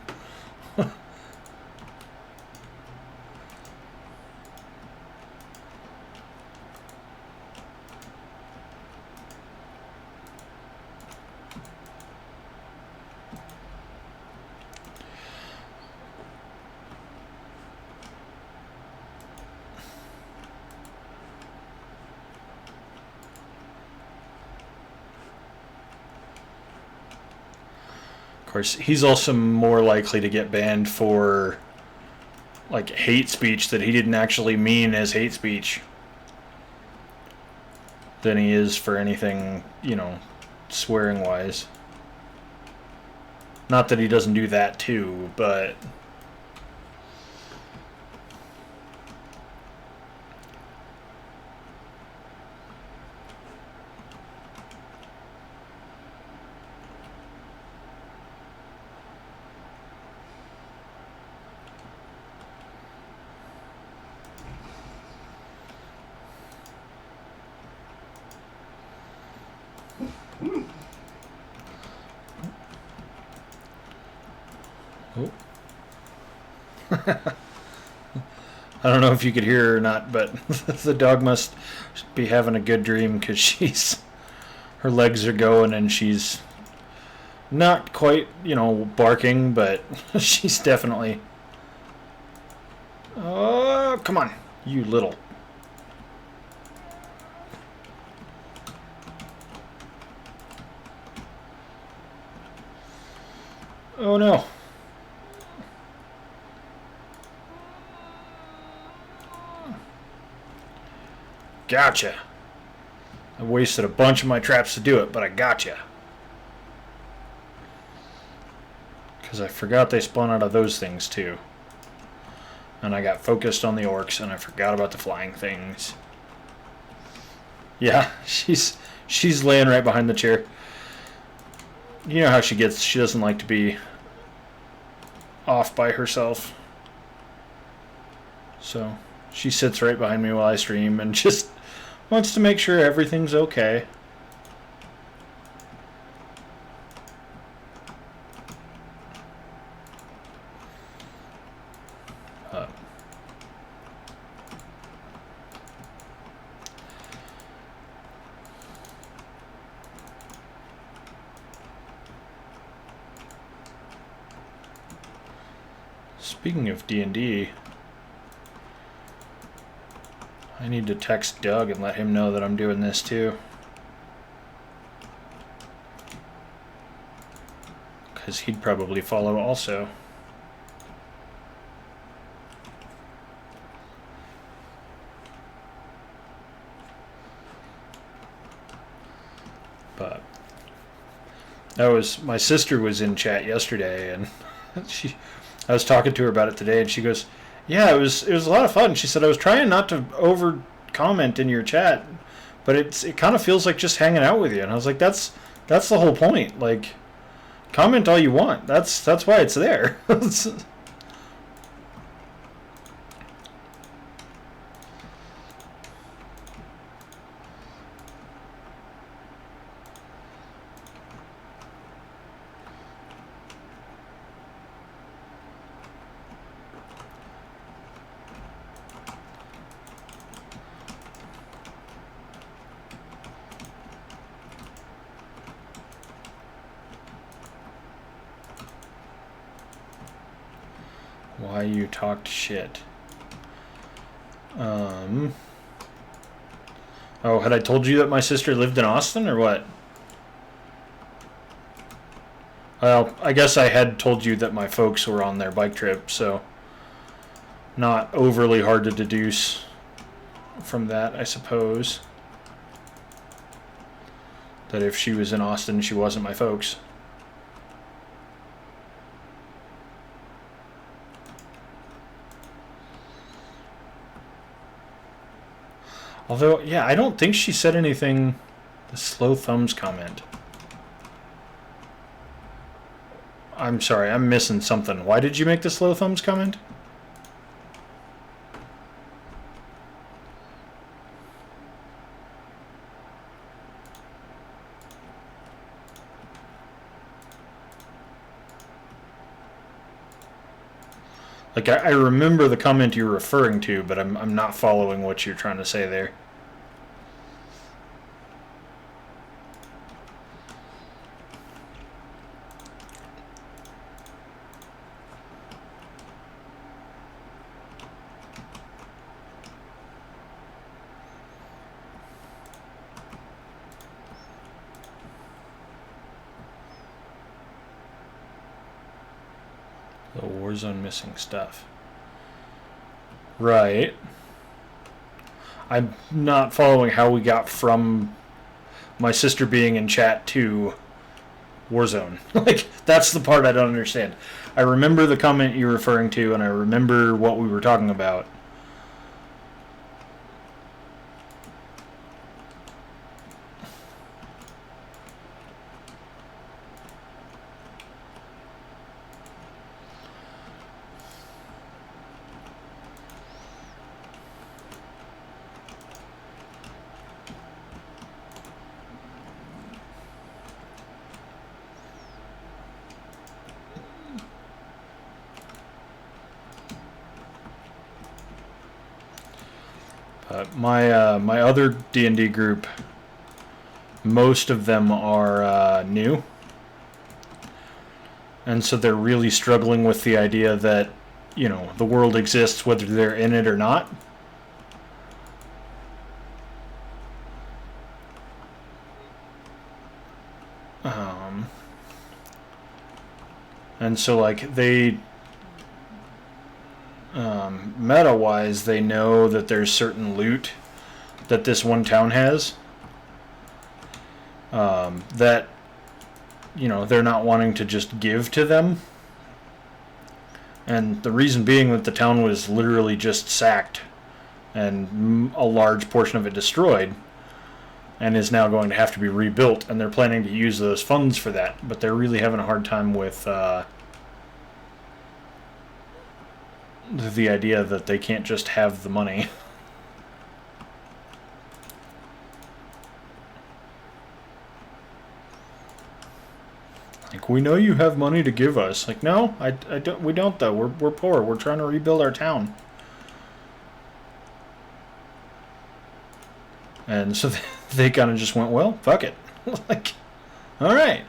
Of course, he's also more likely to get banned for like hate speech that he didn't actually mean as hate speech than he is for anything, you know, swearing wise. Not that he doesn't do that too, but oh. I don't know if you could hear her or not, but the dog must be having a good dream because her legs are going and she's not quite, you know, barking, but she's definitely... Oh, come on, you little... Oh no. Gotcha. I wasted a bunch of my traps to do it, but I gotcha. Because I forgot they spawn out of those things too. And I got focused on the orcs and I forgot about the flying things. Yeah, she's laying right behind the chair. You know how she gets. She doesn't like to be off by herself. So she sits right behind me while I stream and just wants to make sure everything's okay. Speaking of D&D, I need to text Doug and let him know that I'm doing this too. Because he'd probably follow also. But that was, my sister was in chat yesterday and I was talking to her about it today and she goes, yeah, it was a lot of fun. She said, I was trying not to over comment in your chat, but it kind of feels like just hanging out with you. And I was like, that's the whole point. Like, comment all you want. That's why it's there. Why you talked shit. Oh, had I told you that my sister lived in Austin or what? Well, I guess I had told you that my folks were on their bike trip, so not overly hard to deduce from that, I suppose. That if she was in Austin, she wasn't my folks. Although, yeah, I don't think she said anything. The slow thumbs comment. I'm sorry, I'm missing something. Why did you make the slow thumbs comment? Like, I remember the comment you're referring to, but I'm not following what you're trying to say there. The Warzone missing stuff. Right. I'm not following how we got from my sister being in chat to Warzone. Like, that's the part I don't understand. I remember the comment you're referring to, and I remember what we were talking about. My other D&D group, most of them are new, and so they're really struggling with the idea that, you know, the world exists whether they're in it or not. And so, like, they meta-wise, they know that there's certain loot that this one town has that, you know, they're not wanting to just give to them. And the reason being that the town was literally just sacked and a large portion of it destroyed and is now going to have to be rebuilt, and they're planning to use those funds for that, but they're really having a hard time with the idea that they can't just have the money. Like, we know you have money to give us. Like, no, I don't. We don't though. We're poor. We're trying to rebuild our town. And so they kind of just went, well, fuck it. Like, all right.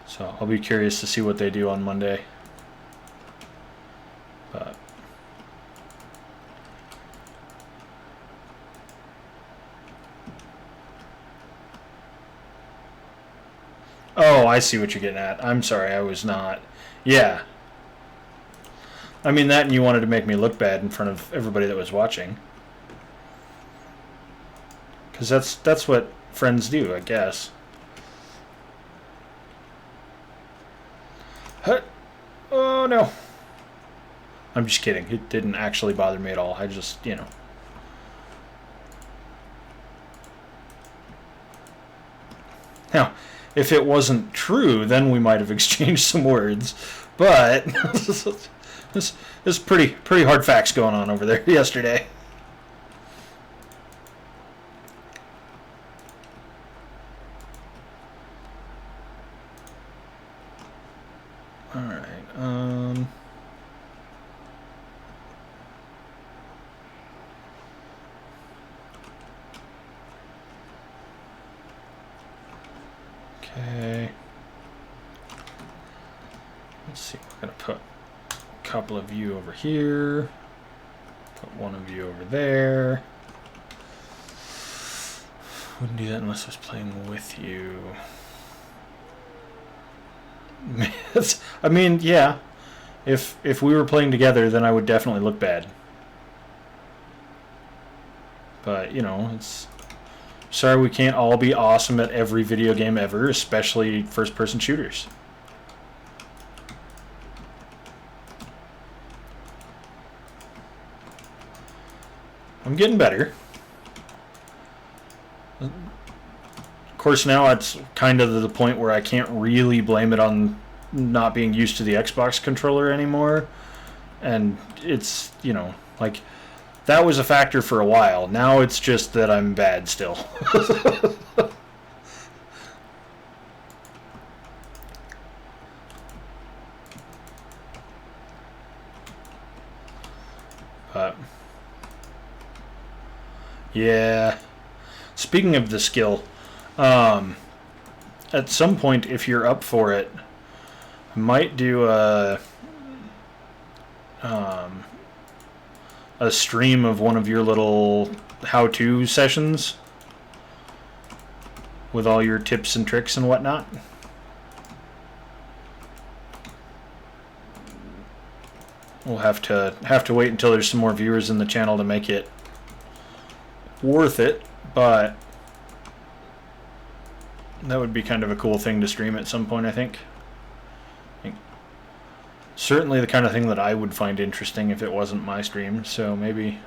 So I'll be curious to see what they do on Monday. But oh, I see what you're getting at. I'm sorry, I was not. Yeah. I mean that, and you wanted to make me look bad in front of everybody that was watching. Because that's what friends do, I guess. Oh, no. I'm just kidding. It didn't actually bother me at all. I just, you know. Now, if it wasn't true, then we might have exchanged some words. But there's pretty hard facts going on over there yesterday. All right. Okay. Let's see. We're gonna put a couple of you over here. Put one of you over there. Wouldn't do that unless I was playing with you. I mean, yeah. If we were playing together, then I would definitely look bad. But, you know, it's... Sorry we can't all be awesome at every video game ever, especially first-person shooters. I'm getting better. Of course, now it's kind of to the point where I can't really blame it on not being used to the Xbox controller anymore. And it's, you know, like, that was a factor for a while. Now it's just that I'm bad still. But yeah. Speaking of the skill, at some point, if you're up for it, I might do a stream of one of your little how-to sessions with all your tips and tricks and whatnot. We'll have to wait until there's some more viewers in the channel to make it worth it, but that would be kind of a cool thing to stream at some point, I think. Certainly the kind of thing that I would find interesting if it wasn't my stream, so maybe.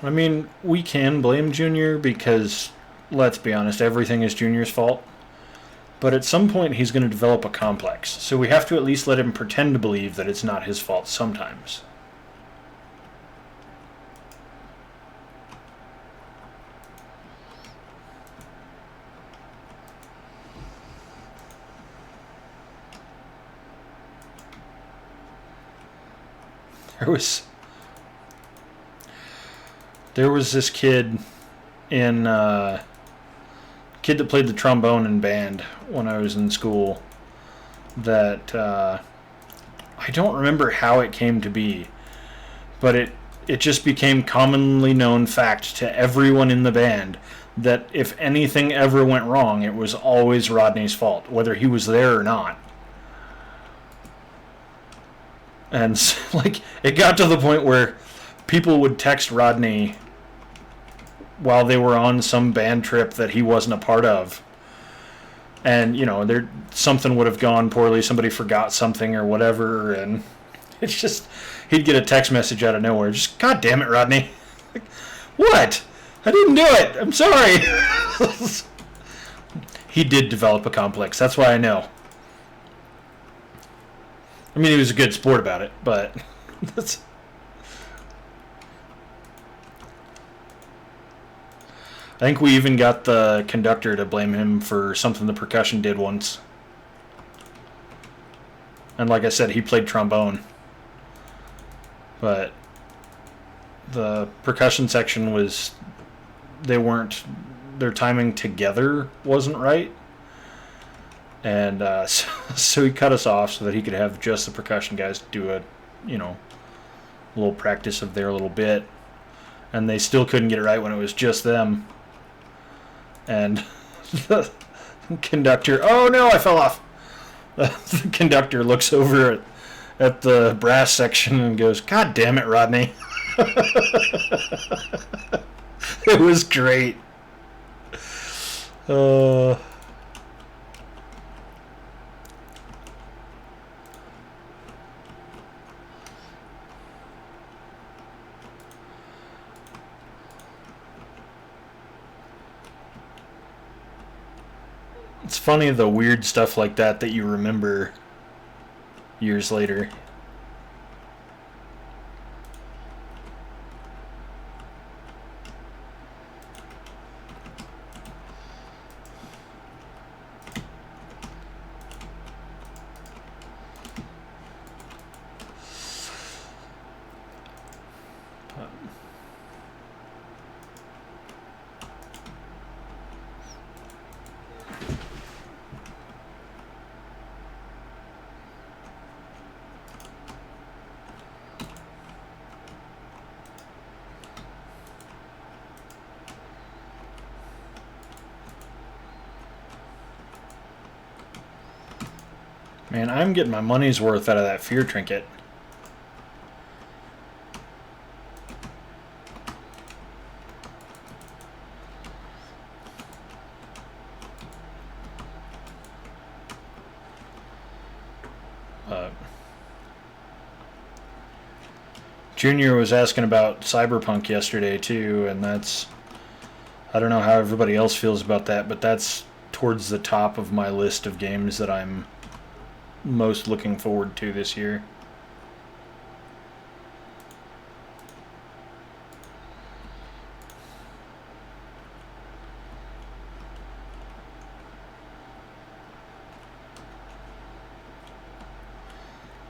I mean, we can blame Junior because, let's be honest, everything is Junior's fault. But at some point he's going to develop a complex, so we have to at least let him pretend to believe that it's not his fault sometimes. There was this kid that played the trombone in band when I was in school that I don't remember how it came to be, but it just became commonly known fact to everyone in the band that if anything ever went wrong, it was always Rodney's fault, whether he was there or not. And like, it got to the point where people would text Rodney while they were on some band trip that he wasn't a part of. And, you know, something would have gone poorly, somebody forgot something or whatever, and it's just, he'd get a text message out of nowhere, just, God damn it, Rodney. Like, what? I didn't do it. I'm sorry. He did develop a complex, that's why I know. I mean, he was a good sport about it, but that's... I think we even got the conductor to blame him for something the percussion did once. And like I said, he played trombone. But the percussion section was... their timing together wasn't right. And so he cut us off so that he could have just the percussion guys do a, little practice of their little bit. And they still couldn't get it right when it was just them. And the conductor, oh no, I fell off. The conductor looks over at the brass section and goes, God damn it, Rodney. It was great. It's funny, the weird stuff like that you remember years later. Man, I'm getting my money's worth out of that fear trinket. Junior was asking about Cyberpunk yesterday too, and that's, I don't know how everybody else feels about that, but that's towards the top of my list of games that I'm most looking forward to this year.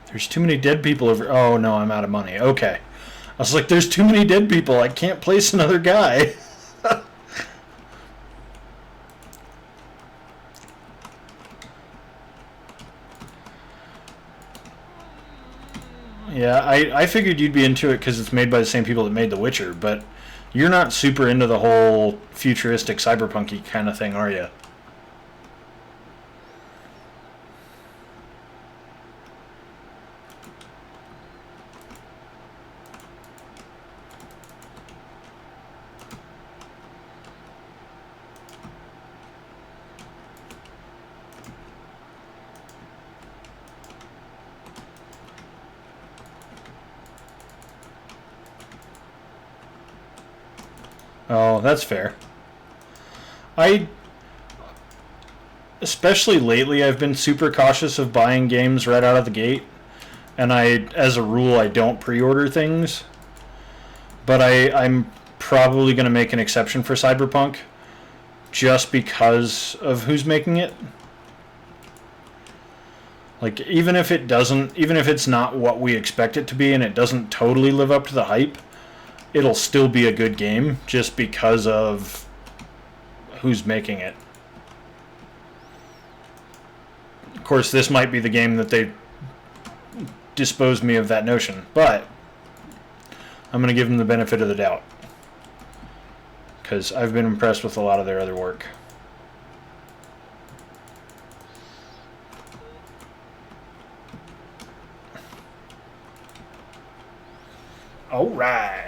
There's too many dead people over. Oh no, I'm out of money. Okay. I was like, there's too many dead people. I can't place another guy. Yeah, I figured you'd be into it because it's made by the same people that made The Witcher, but you're not super into the whole futuristic cyberpunky kind of thing, are you? Oh, that's fair. I, especially lately, I've been super cautious of buying games right out of the gate, and as a rule, I don't pre-order things. But I'm probably going to make an exception for Cyberpunk, just because of who's making it. Like, even if it's not what we expect it to be, and it doesn't totally live up to the hype, it'll still be a good game just because of who's making it. Of course, this might be the game that they disposed me of that notion, but I'm going to give them the benefit of the doubt because I've been impressed with a lot of their other work. All right.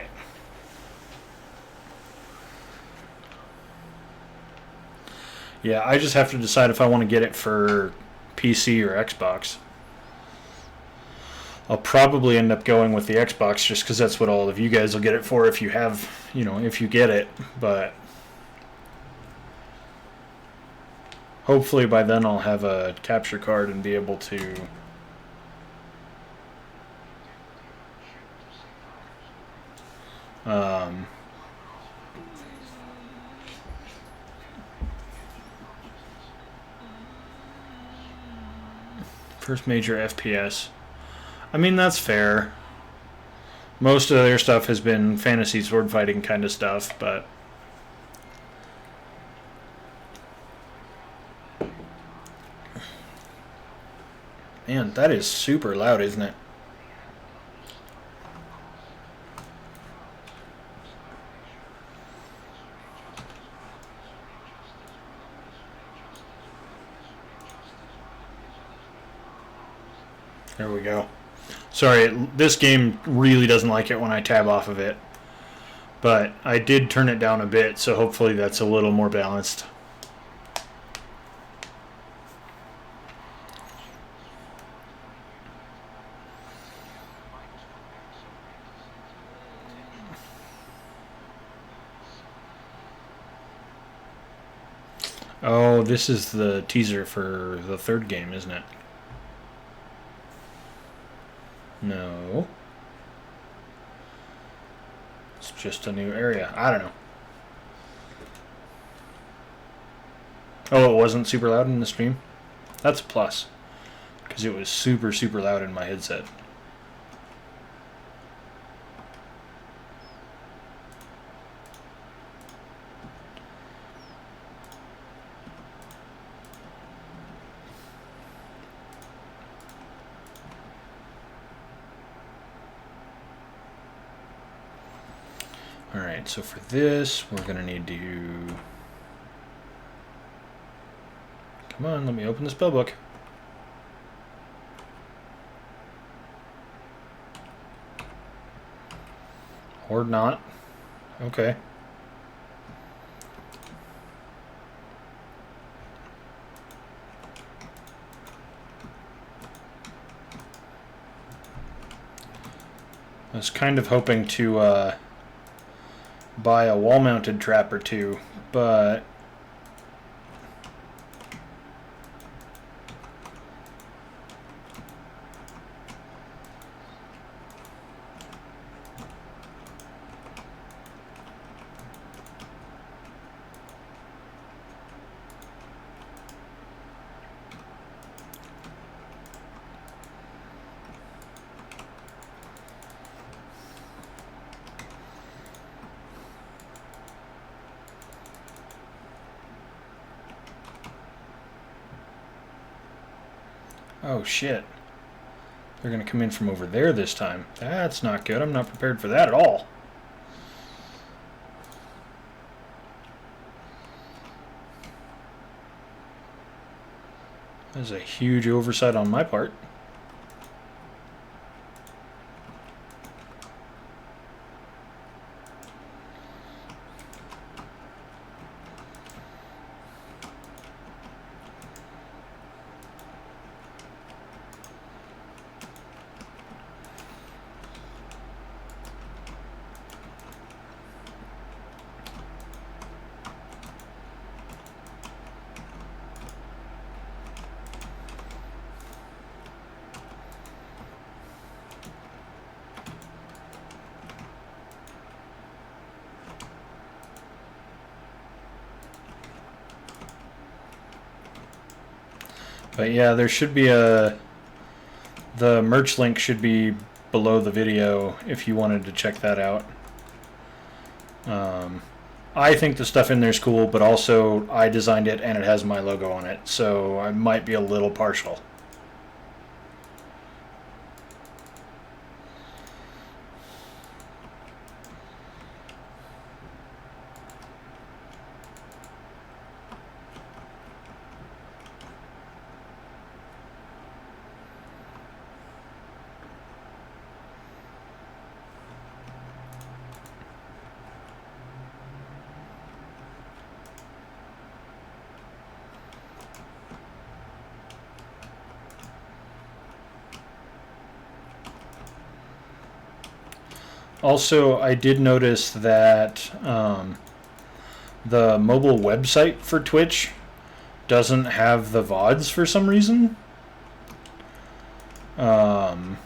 Yeah, I just have to decide if I want to get it for PC or Xbox. I'll probably end up going with the Xbox just because that's what all of you guys will get it for if you have, if you get it. But hopefully by then I'll have a capture card and be able to first major FPS. I mean, that's fair. Most of their stuff has been fantasy sword fighting kind of stuff, but man, that is super loud, isn't it? There we go. Sorry, this game really doesn't like it when I tab off of it. But I did turn it down a bit, so hopefully that's a little more balanced. Oh, this is the teaser for the third game, isn't it? No. It's just a new area. I don't know. Oh, it wasn't super loud in the stream? That's a plus. Because it was super, super loud in my headset. Alright, so for this, we're going to need to... Come on, let me open the spellbook. Or not. Okay. I was kind of hoping to buy a wall-mounted trap or two, but oh shit. They're going to come in from over there this time. That's not good. I'm not prepared for that at all. That is a huge oversight on my part. But yeah, there should be the merch link should be below the video if you wanted to check that out. I think the stuff in there is cool, but also I designed it and it has my logo on it, so I might be a little partial. Also, I did notice that the mobile website for Twitch doesn't have the VODs for some reason. But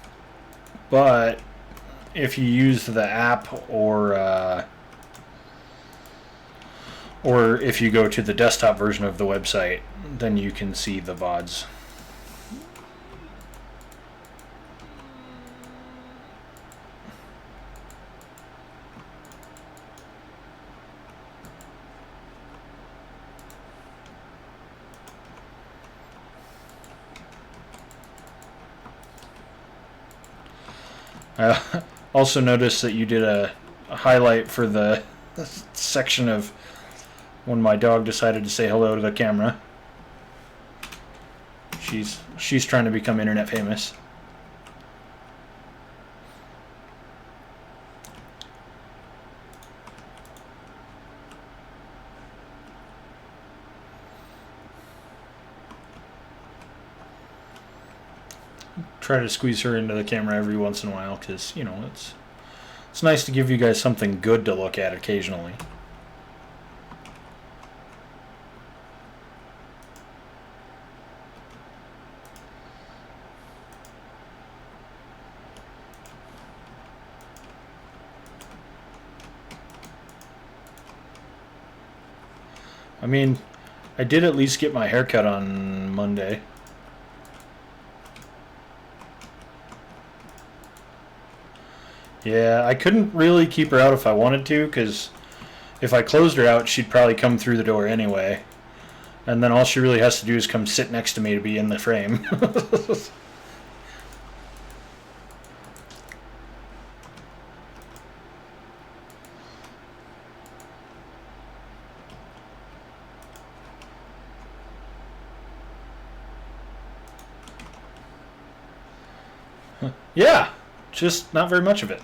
if you use the app or if you go to the desktop version of the website, then you can see the VODs. I also noticed that you did a highlight for the section of when my dog decided to say hello to the camera. She's trying to become internet famous. Try to squeeze her into the camera every once in a while because, you know, it's nice to give you guys something good to look at occasionally. I mean, I did at least get my hair cut on Monday. Yeah, I couldn't really keep her out if I wanted to, because if I closed her out, she'd probably come through the door anyway. And then all she really has to do is come sit next to me to be in the frame. Yeah, just not very much of it.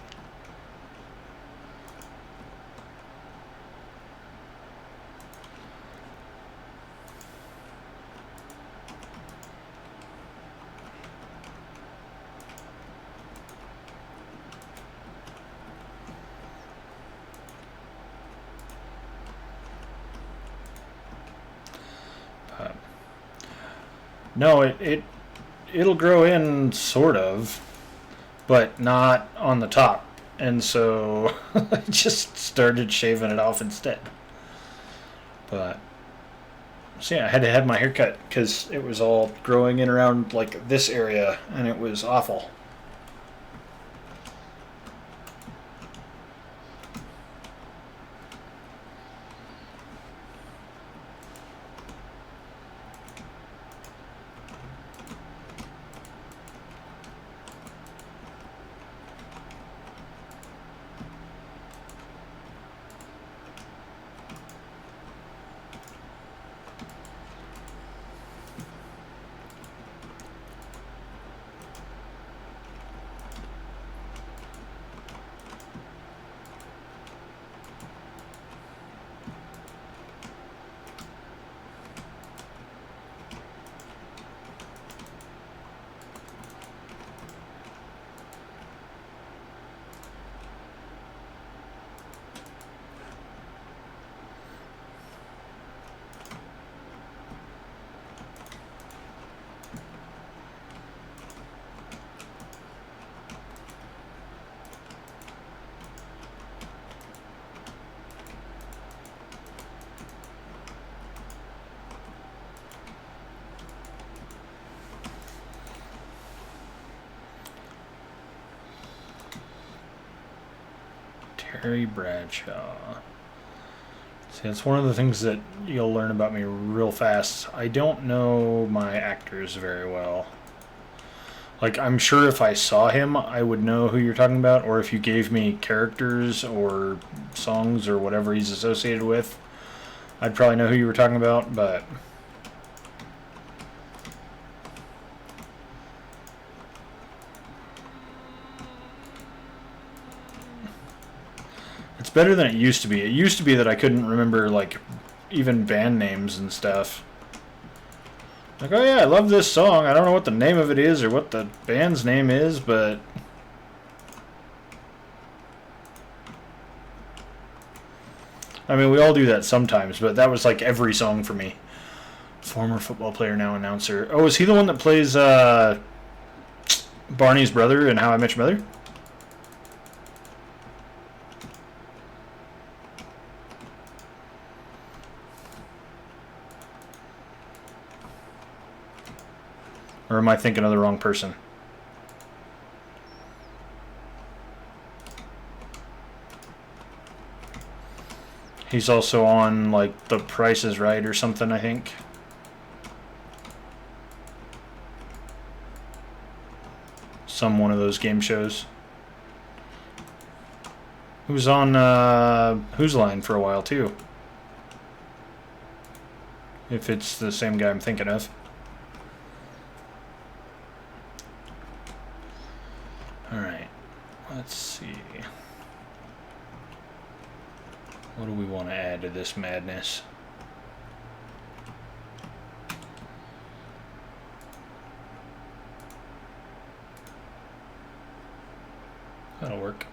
No, it'll grow in sort of, but not on the top. And so I just started shaving it off instead. But so yeah, I had to have my hair cut because it was all growing in around like this area, and it was awful. Terry Bradshaw. See, that's one of the things that you'll learn about me real fast. I don't know my actors very well. Like, I'm sure if I saw him, I would know who you're talking about, or if you gave me characters or songs or whatever he's associated with, I'd probably know who you were talking about, but it's better than it used to be. It used to be that I couldn't remember, like, even band names and stuff. Like, oh yeah, I love this song. I don't know what the name of it is or what the band's name is, but I mean, we all do that sometimes, but that was like every song for me. Former football player, now announcer. Oh, is he the one that plays Barney's brother in How I Met Your Mother? Or am I thinking of the wrong person? He's also on, like, The Price is Right or something, I think. Some one of those game shows. Who's on Who's Line for a while, too. If it's the same guy I'm thinking of. Alright. Let's see. What do we want to add to this madness? That'll work.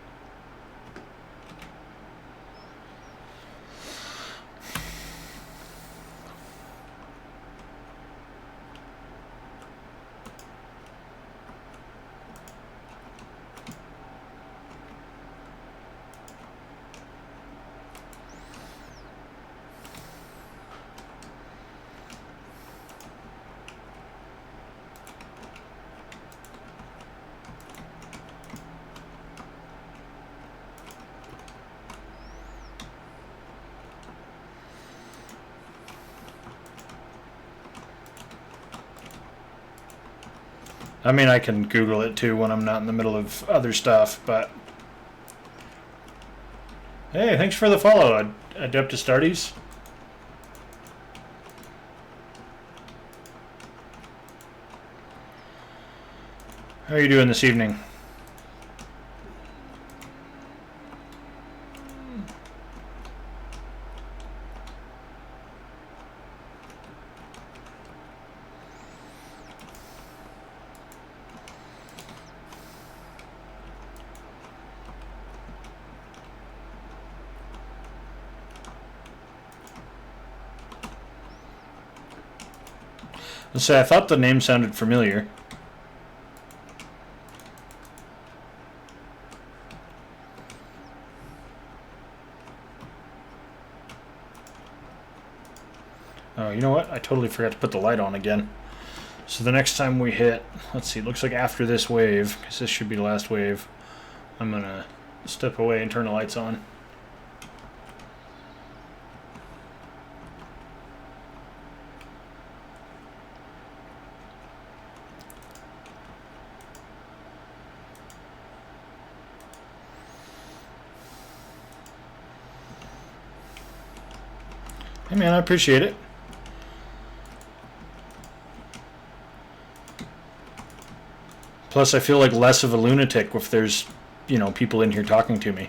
I mean, I can Google it too when I'm not in the middle of other stuff, but... Hey, thanks for the follow, Adept Astartes. How are you doing this evening? Let's say I thought the name sounded familiar. Oh, you know what? I totally forgot to put the light on again. So the next time we hit, let's see, it looks like after this wave, because this should be the last wave, I'm going to step away and turn the lights on. Hey man, I appreciate it. Plus, I feel like less of a lunatic if there's, you know, people in here talking to me.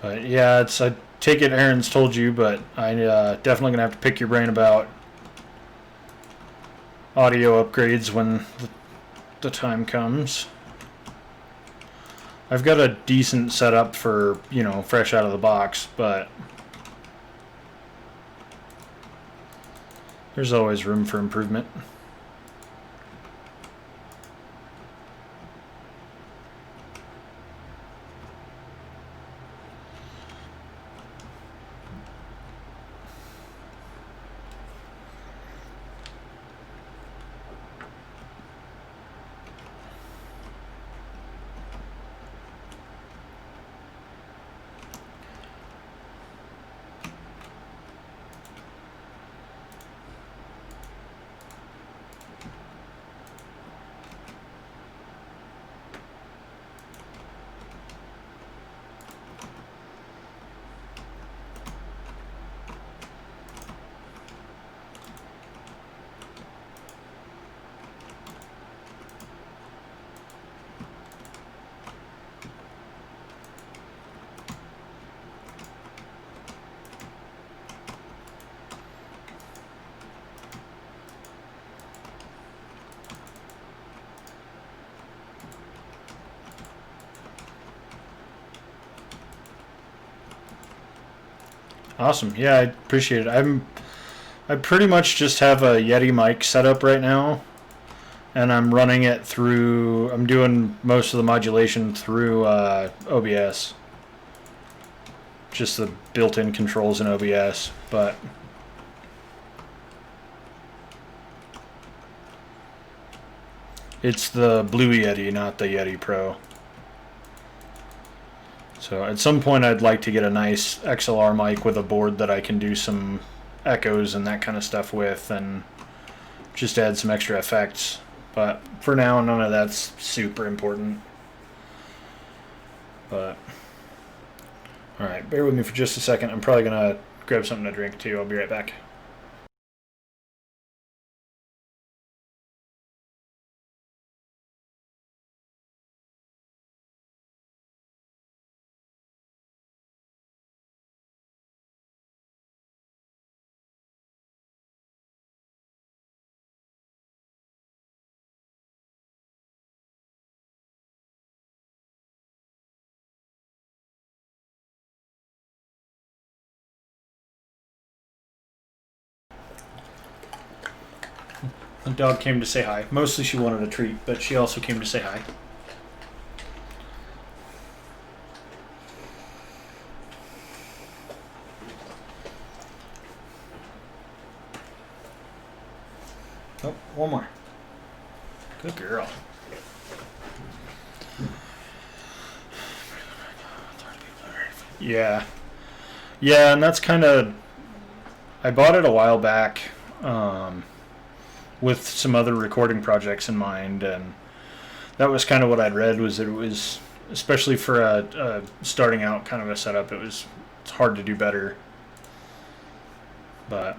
But yeah, I take it Aaron's told you, but I definitely gonna have to pick your brain about audio upgrades when the time comes. I've got a decent setup for, you know, fresh out of the box, but there's always room for improvement. Awesome. Yeah, I appreciate it. I pretty much just have a Yeti mic set up right now, and I'm running it through. I'm doing most of the modulation through OBS. Just the built-in controls in OBS, but it's the Blue Yeti, not the Yeti Pro. So at some point I'd like to get a nice XLR mic with a board that I can do some echoes and that kind of stuff with, and just add some extra effects. But for now, none of that's super important. But alright, bear with me for just a second. I'm probably going to grab something to drink too. I'll be right back. The dog came to say hi. Mostly she wanted a treat, but she also came to say hi. Oh, one more. Good girl. Yeah. Yeah, and that's kind of... I bought it a while back with some other recording projects in mind, and that was kind of what I'd read, was that it was, especially for a starting out kind of a setup, it's hard to do better. But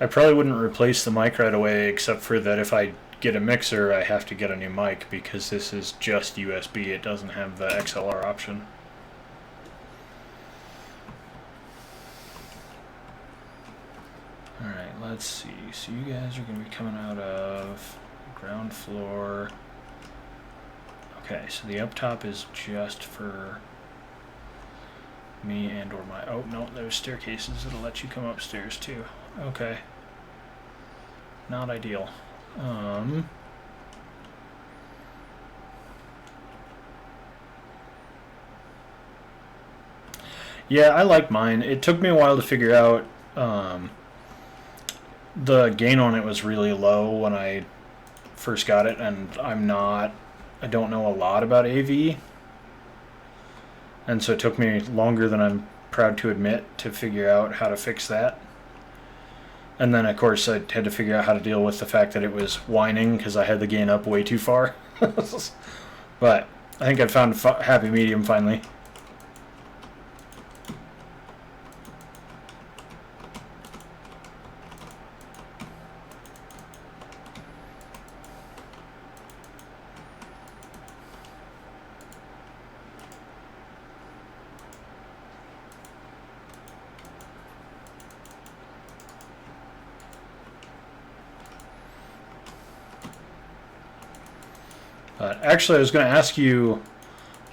I probably wouldn't replace the mic right away, except for that if I get a mixer, I have to get a new mic because this is just USB. It doesn't have the XLR option. Alright, let's see. So you guys are going to be coming out of ground floor. Okay, so the up top is just for me and or my... Oh, no, there's staircases that'll let you come upstairs too. Okay. Not ideal. Yeah, I like mine. It took me a while to figure out. The gain on it was really low when I first got it, and I don't know a lot about AV, and so it took me longer than I'm proud to admit to figure out how to fix that. And then, of course, I had to figure out how to deal with the fact that it was whining because I had the gain up way too far. But I think I found a happy medium finally. Actually, I was going to ask you,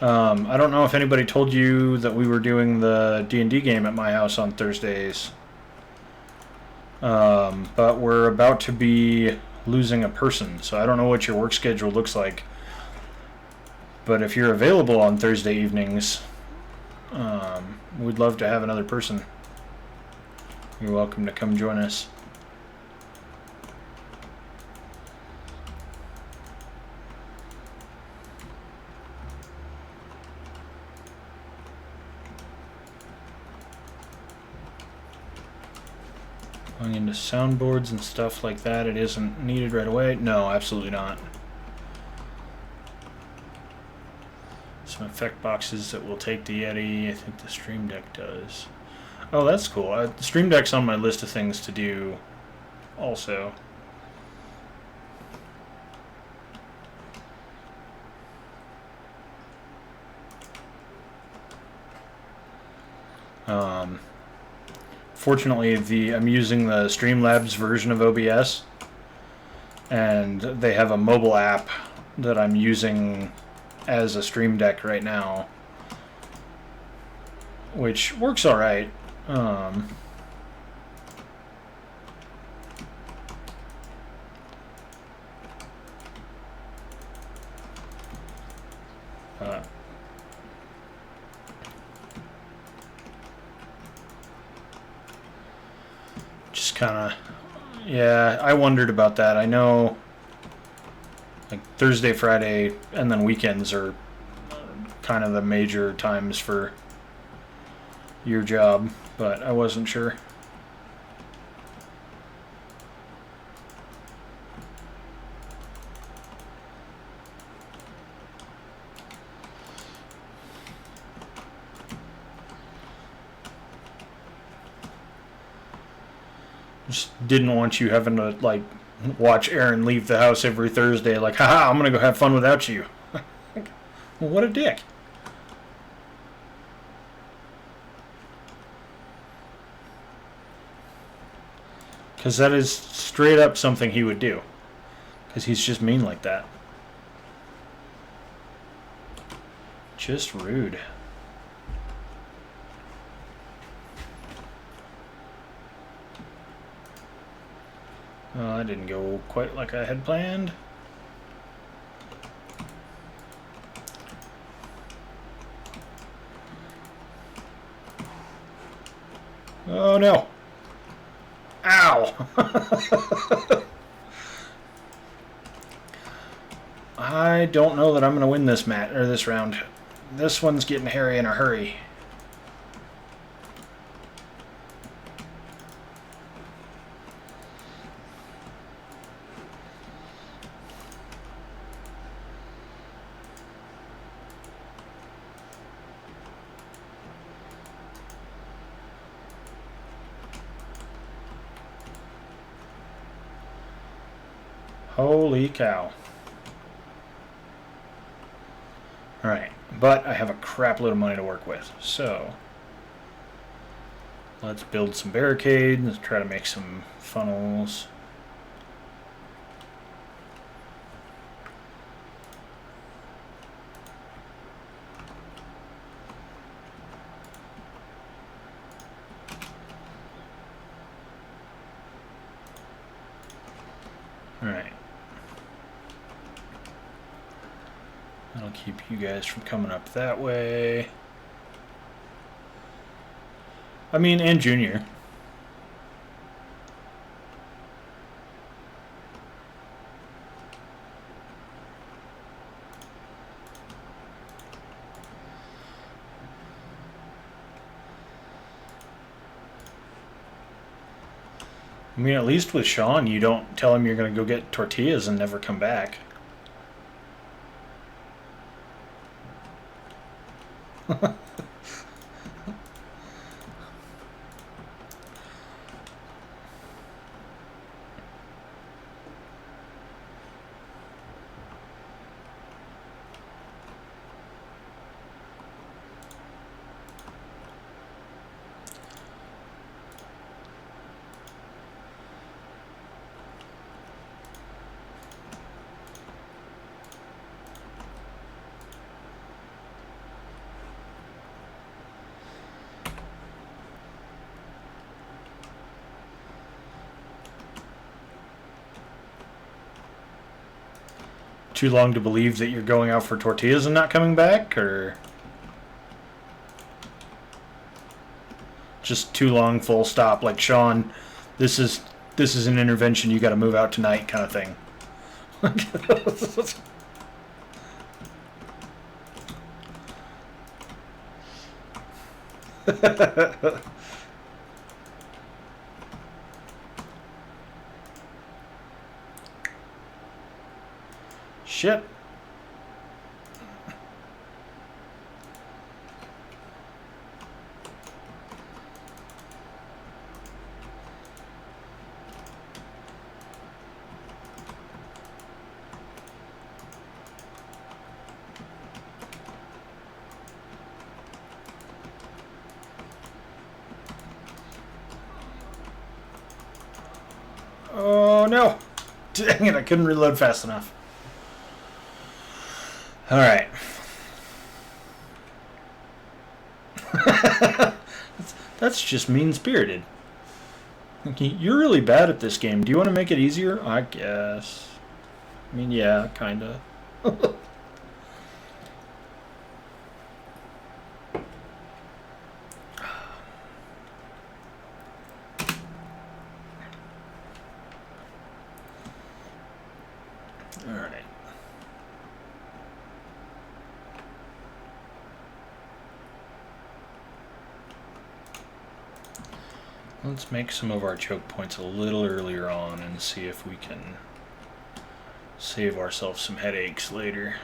I don't know if anybody told you that we were doing the D&D game at my house on Thursdays. But we're about to be losing a person, so I don't know what your work schedule looks like. But if you're available on Thursday evenings, we'd love to have another person. You're welcome to come join us. Going into soundboards and stuff like that, it isn't needed right away. No, absolutely not. Some effect boxes that will take the Yeti. I think the Stream Deck does. Oh, that's cool. The Stream Deck's on my list of things to do also. Fortunately, I'm using the Streamlabs version of OBS, and they have a mobile app that I'm using as a Stream Deck right now, which works all right. Just kind of, yeah, I wondered about that. I know, like Thursday, Friday, and then weekends are kind of the major times for your job, but I wasn't sure. Just didn't want you having to like watch Aaron leave the house every Thursday like, haha, I'm gonna go have fun without you. Well, what a dick. Because that is straight up something he would do. Because he's just mean like that. Just rude. That didn't go quite like I had planned. Oh no! Ow! I don't know that I'm going to win this match or this round. This one's getting hairy in a hurry. Holy cow. Alright, but I have a crap load of money to work with, so let's build some barricades, let's try to make some funnels. Alright. That'll keep you guys from coming up that way. I mean, and Junior. I mean, at least with Sean, you don't tell him you're going to go get tortillas and never come back. Too long to believe that you're going out for tortillas and not coming back, or just too long, full stop? Like, Sean, this is an intervention. You got to move out tonight, kind of thing. Shit. Oh no! Dang it, I couldn't reload fast enough. Alright. That's just mean-spirited. You're really bad at this game. Do you want to make it easier? I guess. I mean, yeah, kinda. Alright. Let's make some of our choke points a little earlier on and see if we can save ourselves some headaches later.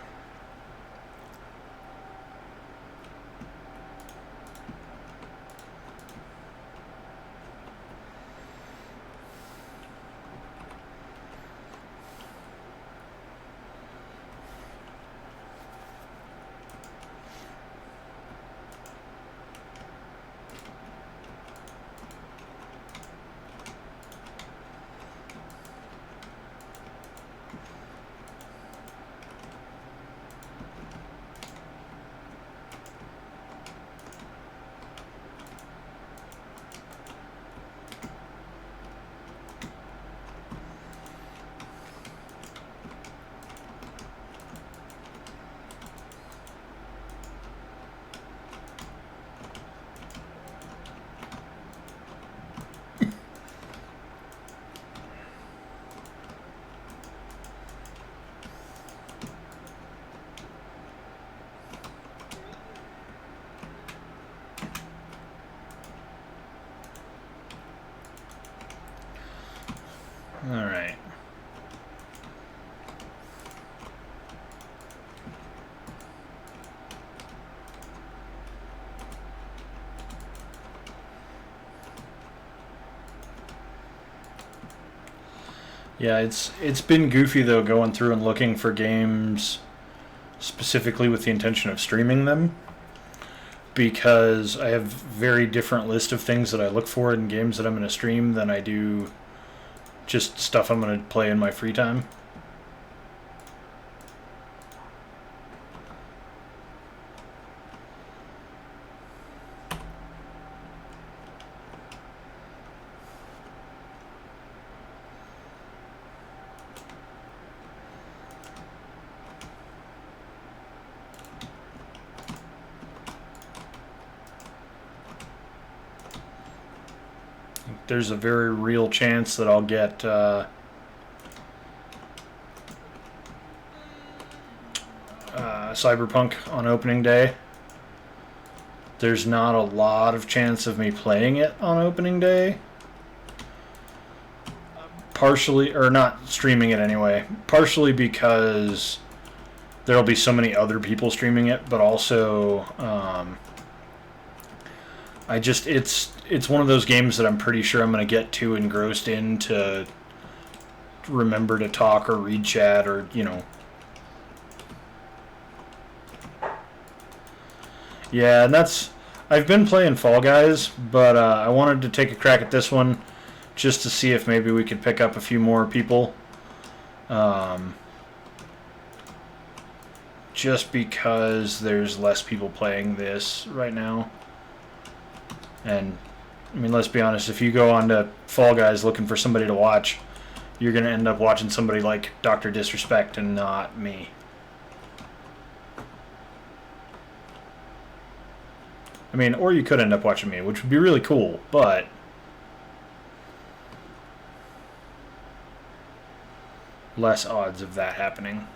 Yeah, it's been goofy though going through and looking for games specifically with the intention of streaming them, because I have very different list of things that I look for in games that I'm going to stream than I do just stuff I'm going to play in my free time. There's a very real chance that I'll get Cyberpunk on opening day. There's not a lot of chance of me playing it on opening day. Partially, or not streaming it anyway. Partially because there'll be so many other people streaming it, but also it's one of those games that I'm pretty sure I'm going to get too engrossed in to remember to talk or read chat or, you know. Yeah, and I've been playing Fall Guys, but I wanted to take a crack at this one just to see if maybe we could pick up a few more people. Just because there's less people playing this right now. And, I mean, let's be honest, if you go on to Fall Guys looking for somebody to watch, you're going to end up watching somebody like Dr. Disrespect and not me. I mean, or you could end up watching me, which would be really cool, but less odds of that happening.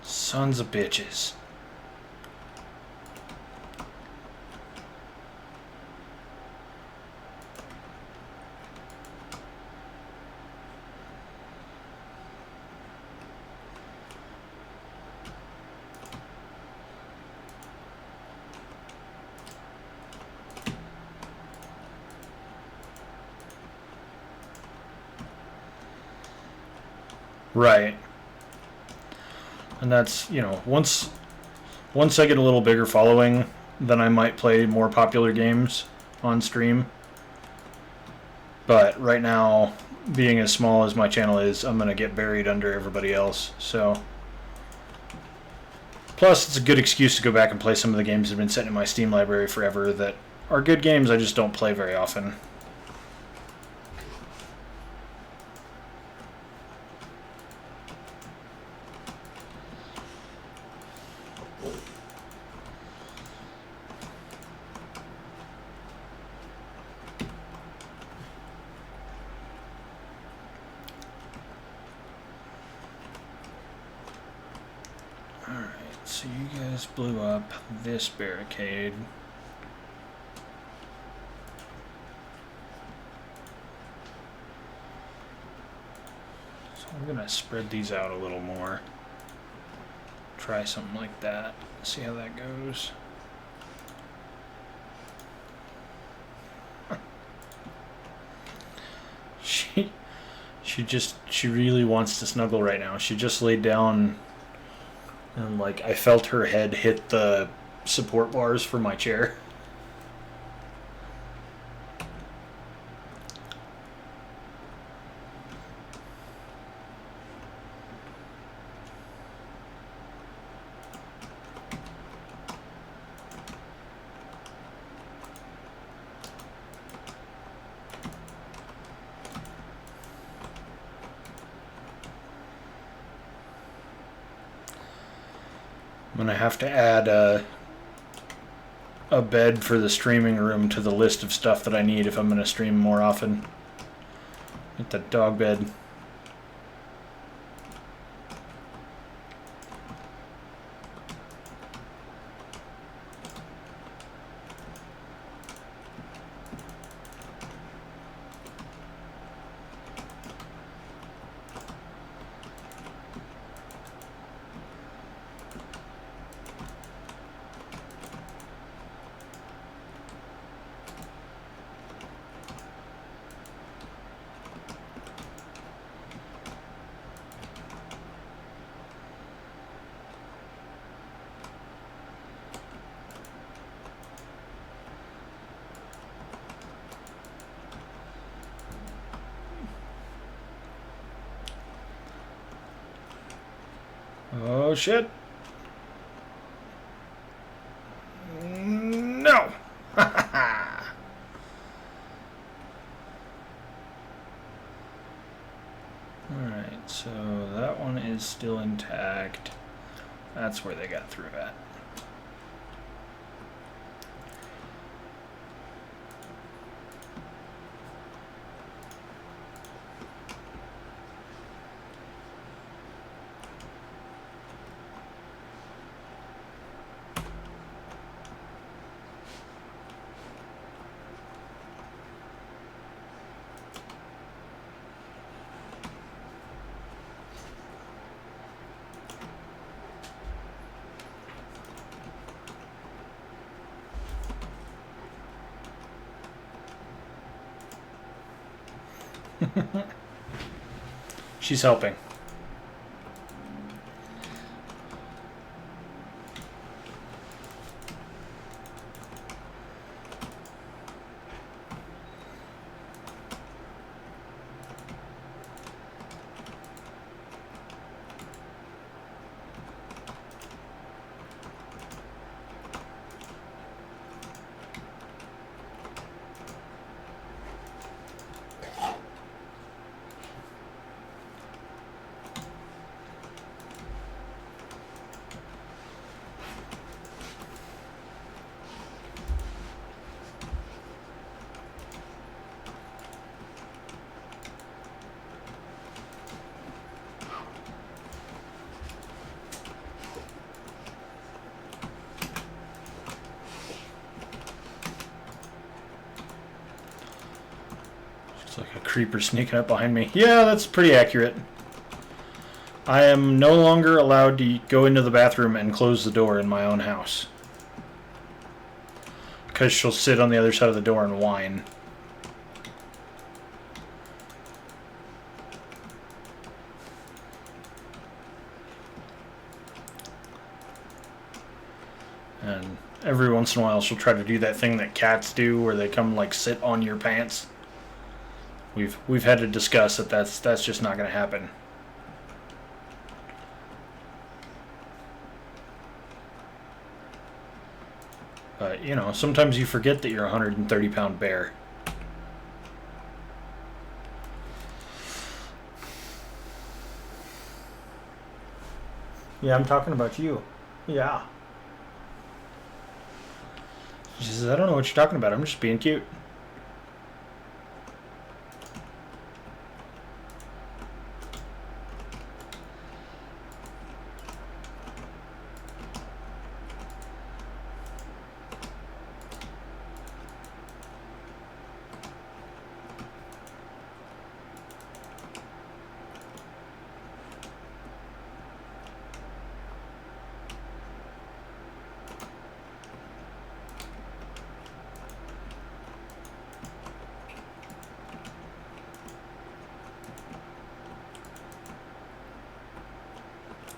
Sons of bitches. Right. And that's, you know, once I get a little bigger following, then I might play more popular games on stream. But right now, being as small as my channel is, I'm going to get buried under everybody else. So, plus it's a good excuse to go back and play some of the games that have been sitting in my Steam library forever that are good games, I just don't play very often. So you guys blew up this barricade. So I'm gonna spread these out a little more. Try something like that. See how that goes. She really wants to snuggle right now. She just laid down. And, like, I felt her head hit the support bars for my chair. I'm going to have to add a bed for the streaming room to the list of stuff that I need if I'm going to stream more often. Get the dog bed. Oh shit. No. Alright, so that one is still intact. That's where they got through at. She's helping. Like a creeper sneaking up behind me. Yeah, that's pretty accurate. I am no longer allowed to go into the bathroom and close the door in my own house. Because she'll sit on the other side of the door and whine. And every once in a while she'll try to do that thing that cats do where they come like sit on your pants. We've had to discuss that that's just not going to happen. But, you know, sometimes you forget that you're a 130-pound bear. Yeah, I'm talking about you. Yeah. She says, I don't know what you're talking about. I'm just being cute.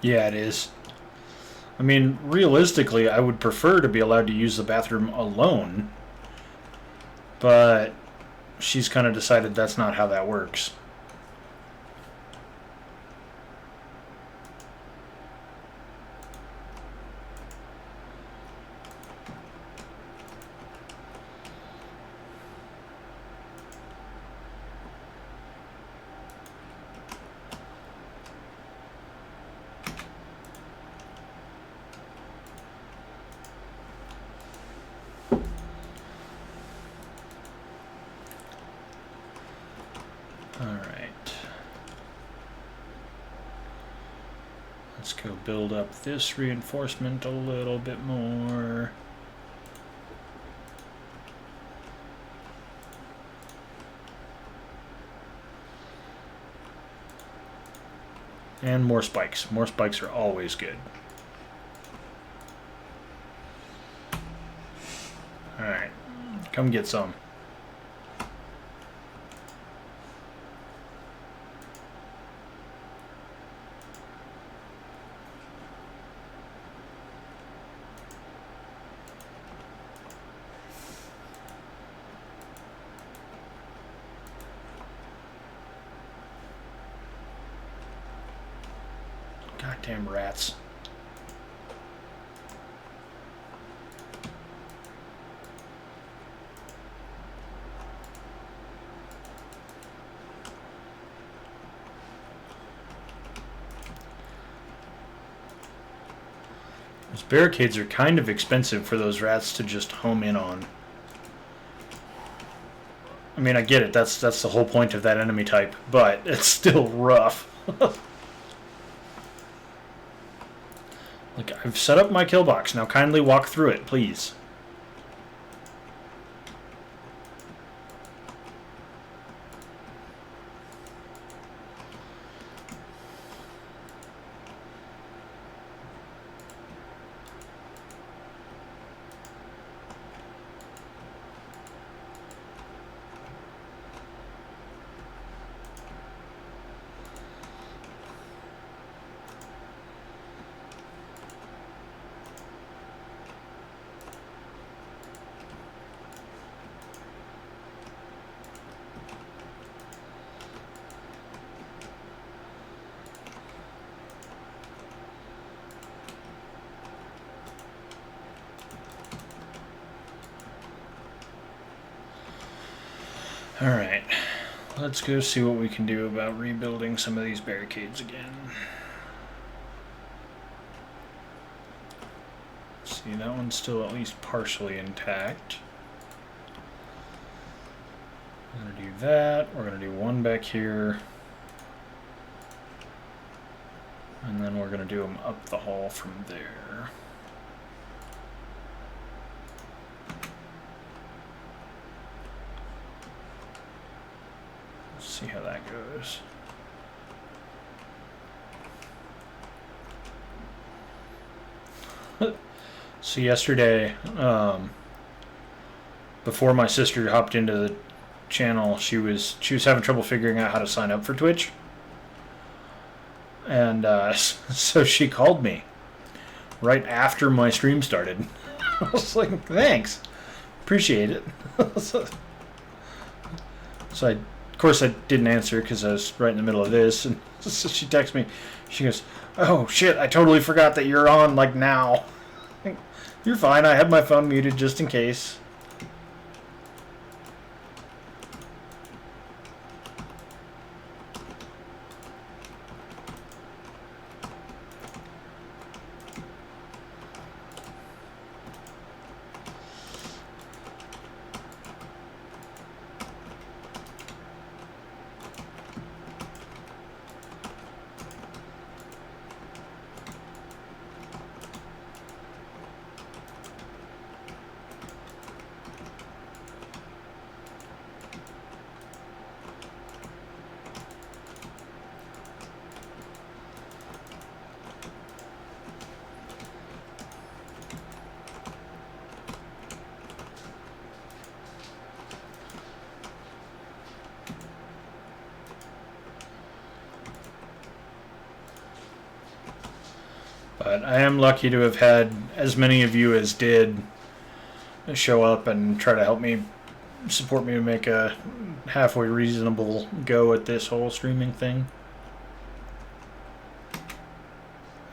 Yeah, it is. I mean, realistically, I would prefer to be allowed to use the bathroom alone. But she's kind of decided that's not how that works. Let's go build up this reinforcement a little bit more. And more spikes. More spikes are always good. Alright, come get some. Goddamn rats. Those barricades are kind of expensive for those rats to just home in on. I mean, I get it. That's the whole point of that enemy type, but it's still rough. Look, I've set up my kill box. Now kindly walk through it, please. Alright, let's go see what we can do about rebuilding some of these barricades again. See, that one's still at least partially intact. We're going to do that. We're going to do one back here. And then we're going to do them up the hall from there. See how that goes. So yesterday, before my sister hopped into the channel, she was having trouble figuring out how to sign up for Twitch, and so she called me right after my stream started. I was like, "Thanks, appreciate it." So I. Of course, I didn't answer because I was right in the middle of this, and so she texts me. She goes, "Oh shit! I totally forgot that you're on like now." You're fine. I have my phone muted just in case. But I am lucky to have had as many of you as did show up and try to help me, support me to make a halfway reasonable go at this whole streaming thing.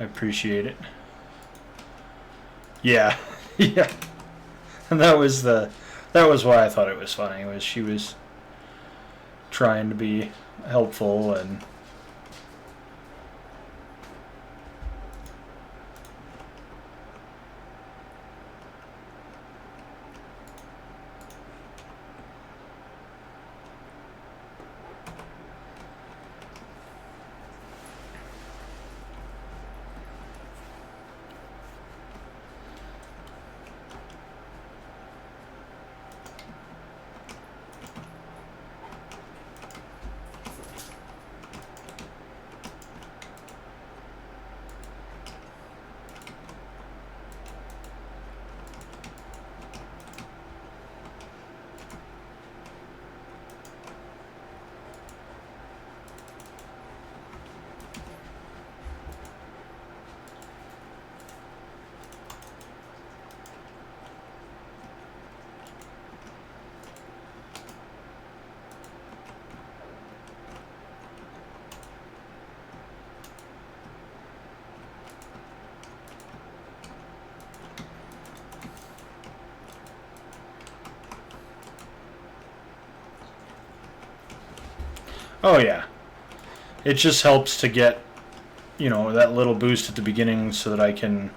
I appreciate it. Yeah, yeah. And that was why I thought it was funny, was she was trying to be helpful and oh yeah. It just helps to get, you know, that little boost at the beginning so that I can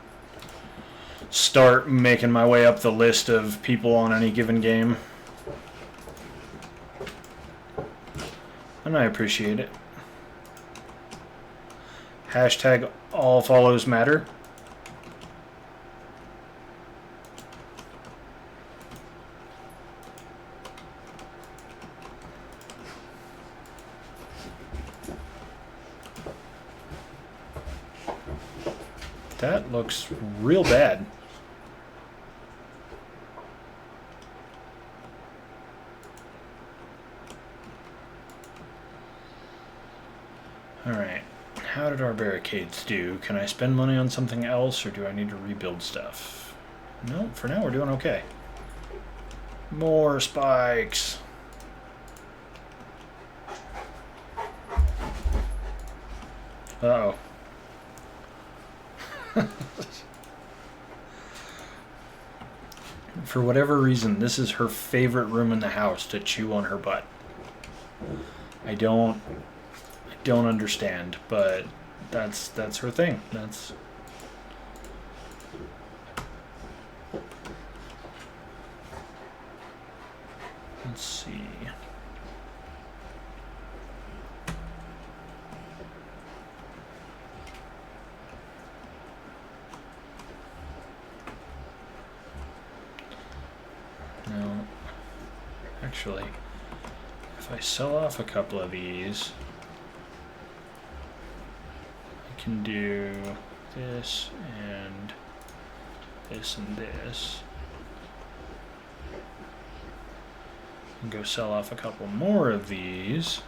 start making my way up the list of people on any given game. And I appreciate it. Hashtag all follows matter. That looks real bad. Alright, how did our barricades do? Can I spend money on something else, or do I need to rebuild stuff? No, for now we're doing okay. More spikes. Uh-oh. For whatever reason, this is her favorite room in the house to chew on her butt. I don't understand, but that's her thing. Let's see. No, actually, if I sell off a couple of these, I can do this and this and this. And go sell off a couple more of these.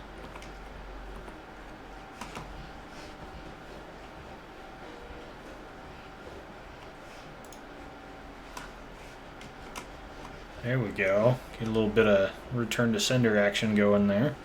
There we go. Get a little bit of return to sender action going there.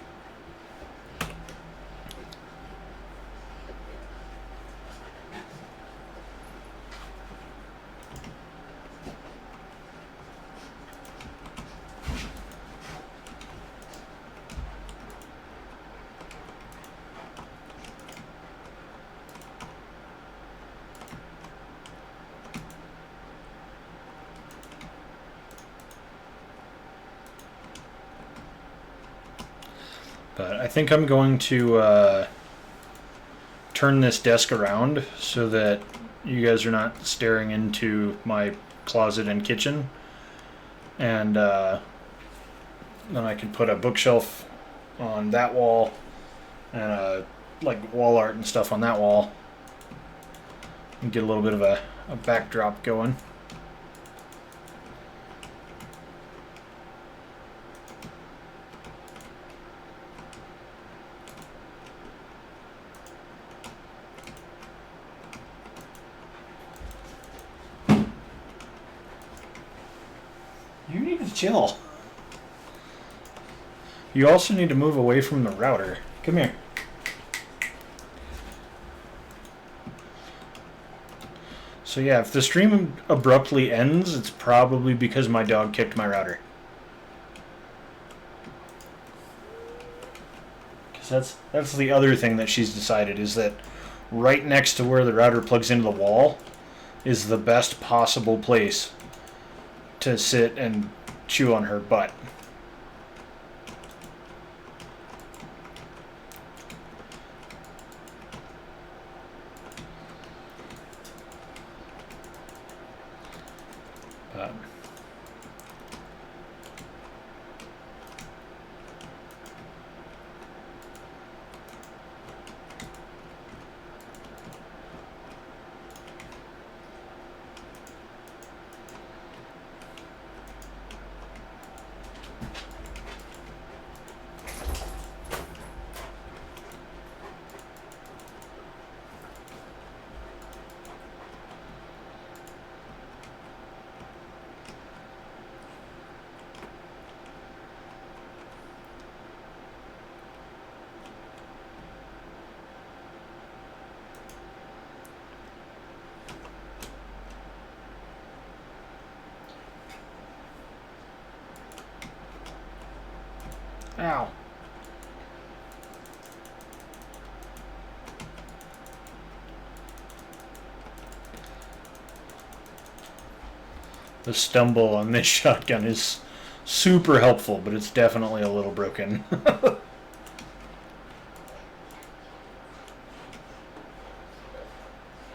But I think I'm going to turn this desk around so that you guys are not staring into my closet and kitchen. And then I can put a bookshelf on that wall and like wall art and stuff on that wall. And get a little bit of a backdrop going. You need to chill. You also need to move away from the router. Come here. So yeah, if the stream abruptly ends, it's probably because my dog kicked my router. Because that's the other thing that she's decided, is that right next to where the router plugs into the wall is the best possible place to sit and chew on her butt. But ow. The stumble on this shotgun is super helpful, but it's definitely a little broken.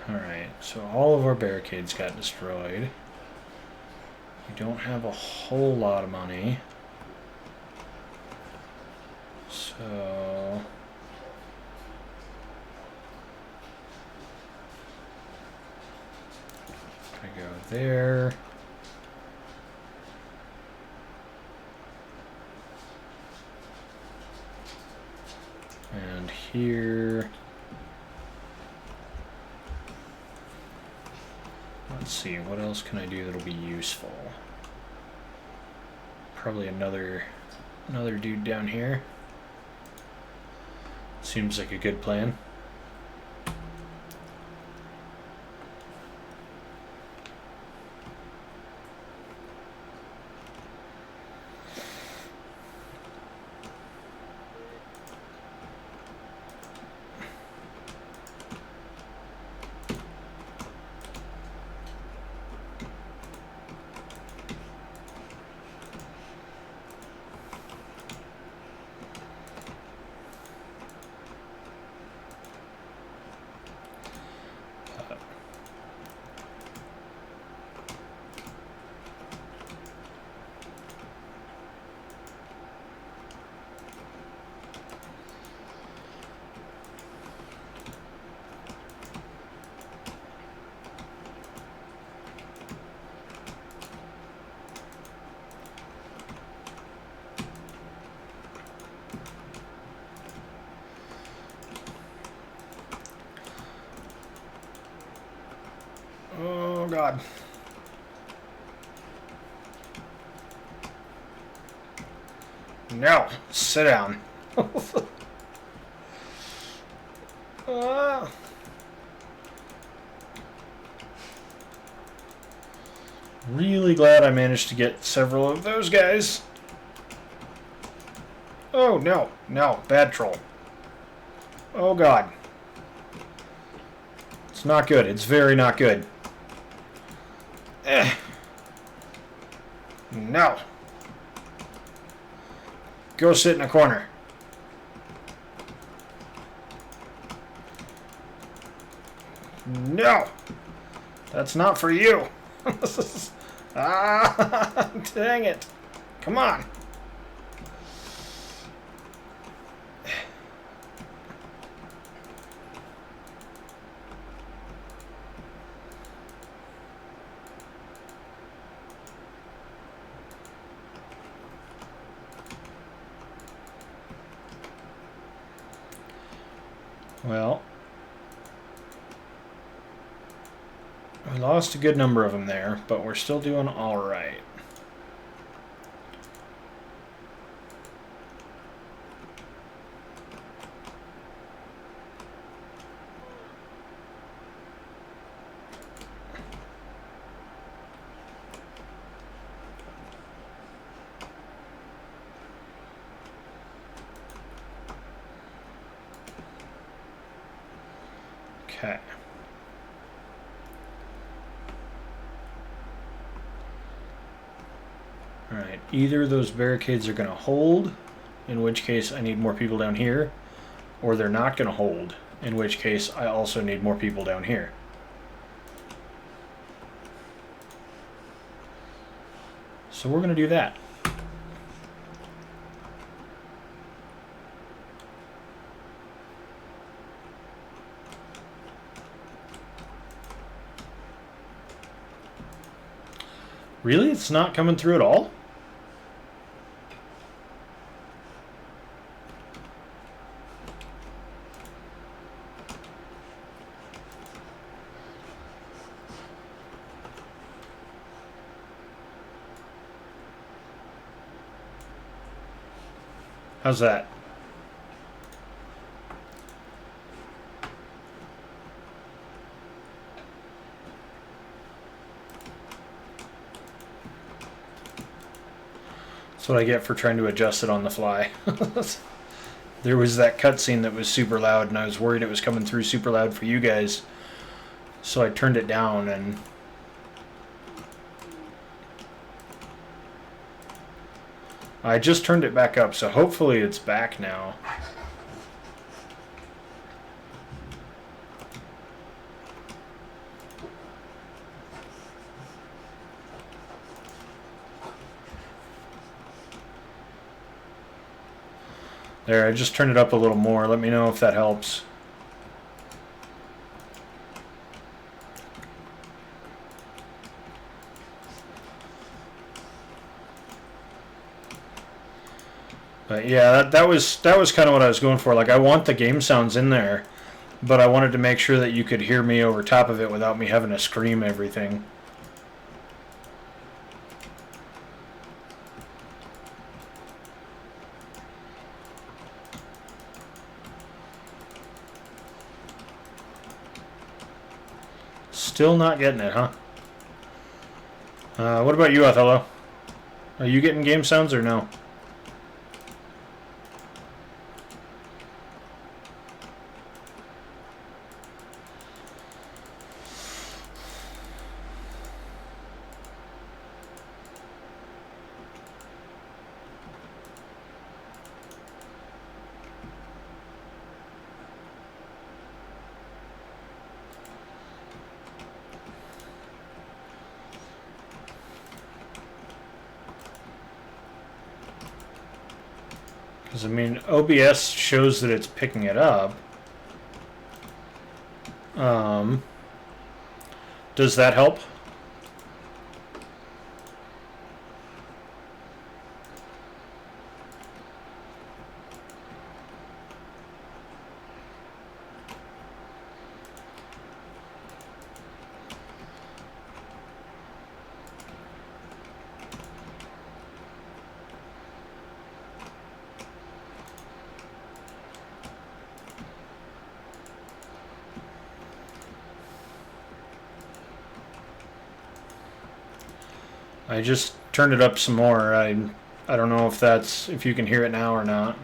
Alright, so all of our barricades got destroyed. We don't have a whole lot of money. So... I go there. And here. Let's see, what else can I do that'll be useful? Probably another dude down here. Seems like a good plan. Oh God. No, sit down. Really glad I managed to get several of those guys. Oh no, no, bad troll. Oh God. It's not good, it's very not good. No. Go sit in a corner. No. That's not for you. Ah, dang it. Come on. Well, we lost a good number of them there, but we're still doing all right. Okay. Alright, either those barricades are going to hold, in which case I need more people down here, or they're not going to hold, in which case I also need more people down here. So we're going to do that. Really? It's not coming through at all? How's that? That's what I get for trying to adjust it on the fly. There was that cutscene that was super loud, and I was worried it was coming through super loud for you guys. So I turned it down, and I just turned it back up, so hopefully it's back now. There, I just turned it up a little more. Let me know if that helps. But yeah, that was kind of what I was going for. Like, I want the game sounds in there, but I wanted to make sure that you could hear me over top of it without me having to scream everything. Still not getting it, huh? What about you, Othello? Are you getting game sounds or no? Because, I mean, OBS shows that it's picking it up. Does that help? I just turned it up some more. I don't know if you can hear it now or not.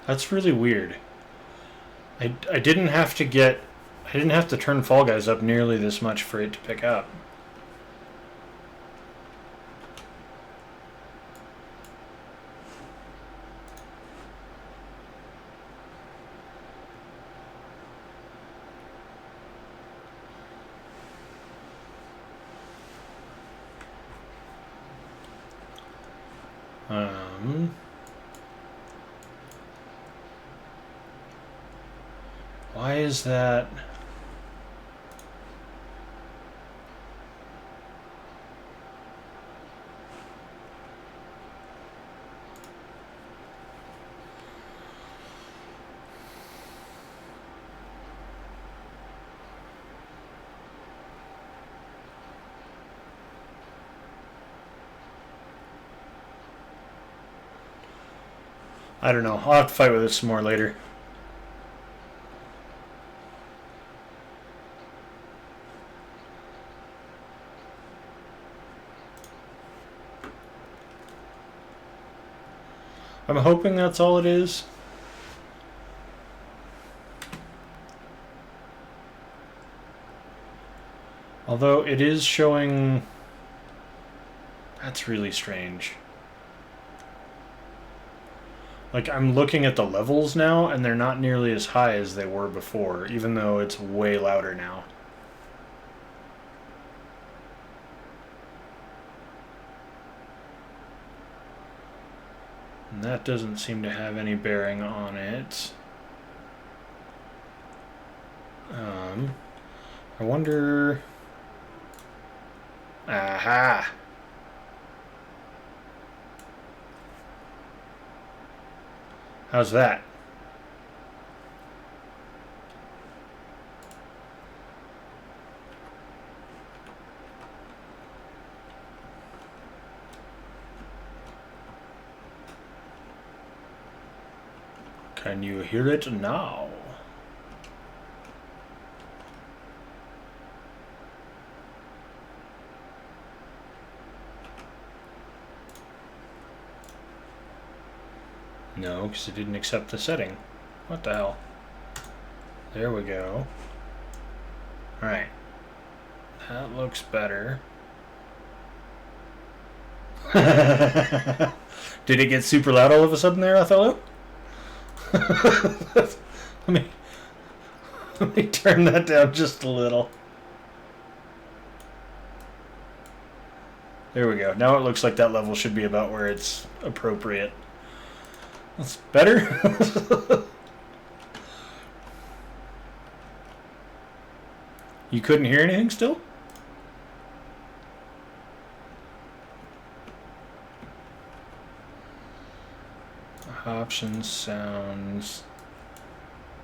That's really weird. I didn't have to get I didn't have to turn Fall Guys up nearly this much for it to pick up. Why is that? I don't know. I'll have to fight with it some more later. I'm hoping that's all it is. Although it is showing... That's really strange. Like, I'm looking at the levels now, and they're not nearly as high as they were before, even though it's way louder now. And that doesn't seem to have any bearing on it. I wonder... Aha! How's that? Can you hear it now? No, because it didn't accept the setting. What the hell? There we go. Alright. That looks better. Did it get super loud all of a sudden there, Othello? let me turn that down just a little. There we go. Now it looks like that level should be about where it's appropriate. That's better. You couldn't hear anything still? Options, sounds,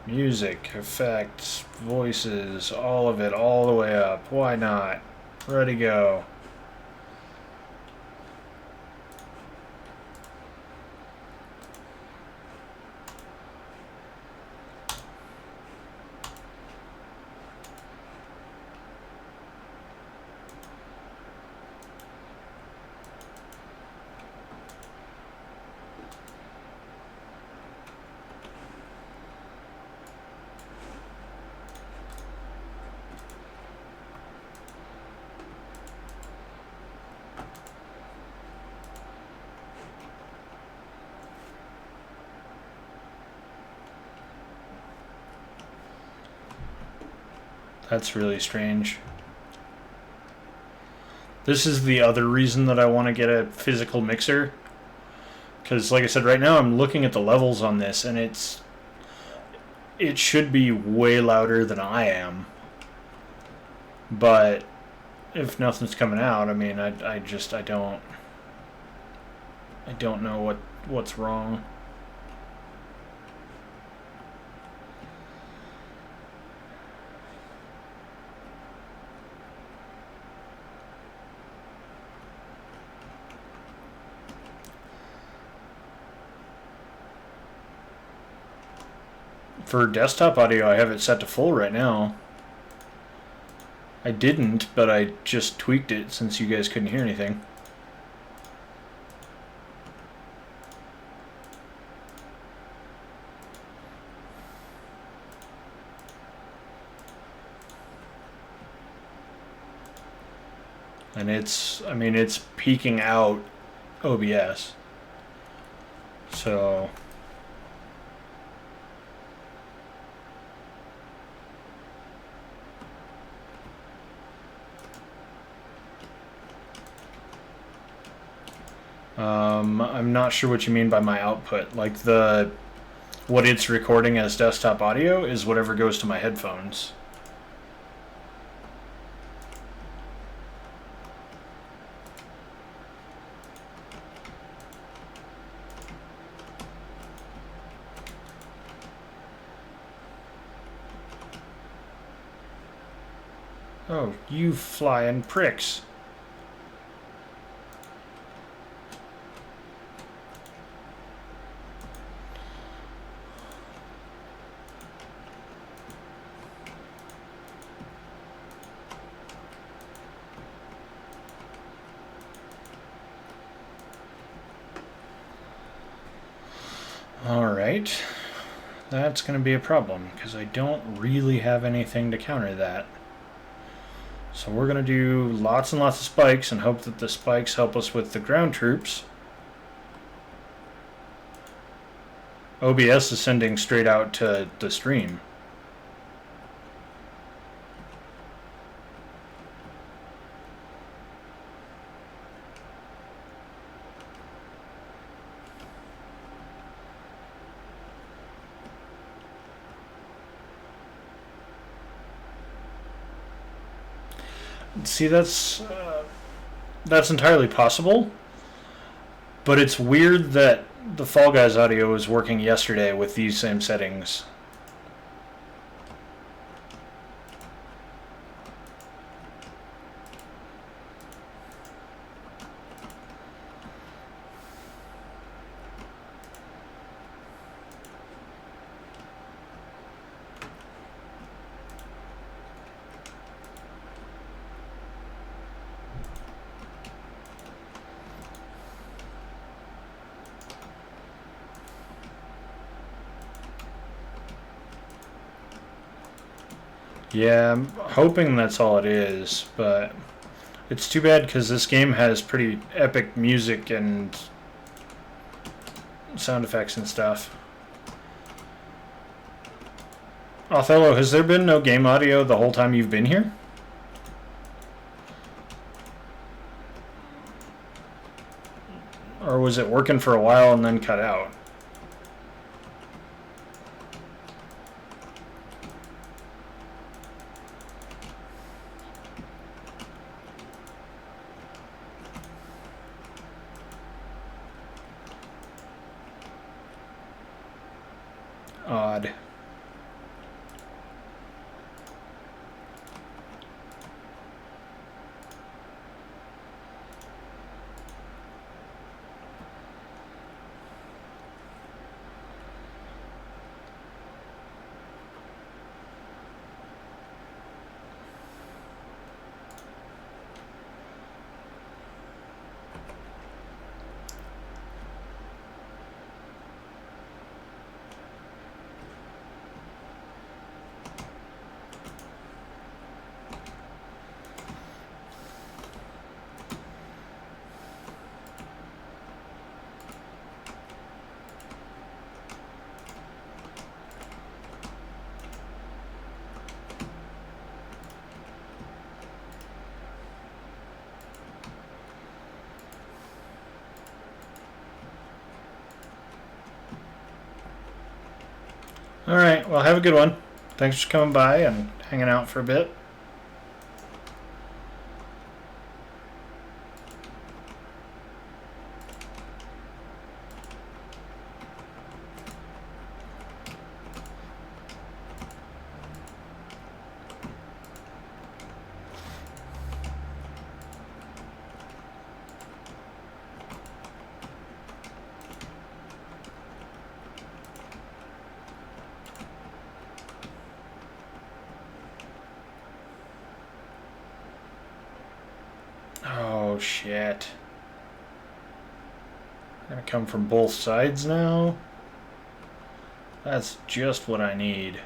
music, effects, voices, all of it, all the way up. Why not? Ready, go. That's really strange. This is the other reason that I want to get a physical mixer. Because, like I said, right now I'm looking at the levels on this, and it should be way louder than I am. But if nothing's coming out, I mean, I don't know what's wrong. For desktop audio, I have it set to full right now. I didn't, but I just tweaked it since you guys couldn't hear anything. And it's peaking out OBS. So I'm not sure what you mean by my output. Like what it's recording as desktop audio is whatever goes to my headphones. Oh, you flying pricks. Alright, that's going to be a problem, because I don't really have anything to counter that. So we're going to do lots and lots of spikes and hope that the spikes help us with the ground troops. OBS is sending straight out to the stream. See, that's entirely possible, but it's weird that the Fall Guys audio was working yesterday with these same settings. Yeah, I'm hoping that's all it is, but it's too bad because this game has pretty epic music and sound effects and stuff. Othello, has there been no game audio the whole time you've been here? Or was it working for a while and then cut out? Odd. Alright, well, have a good one. Thanks for coming by and hanging out for a bit. Oh, shit. Gonna come from both sides now? That's just what I need.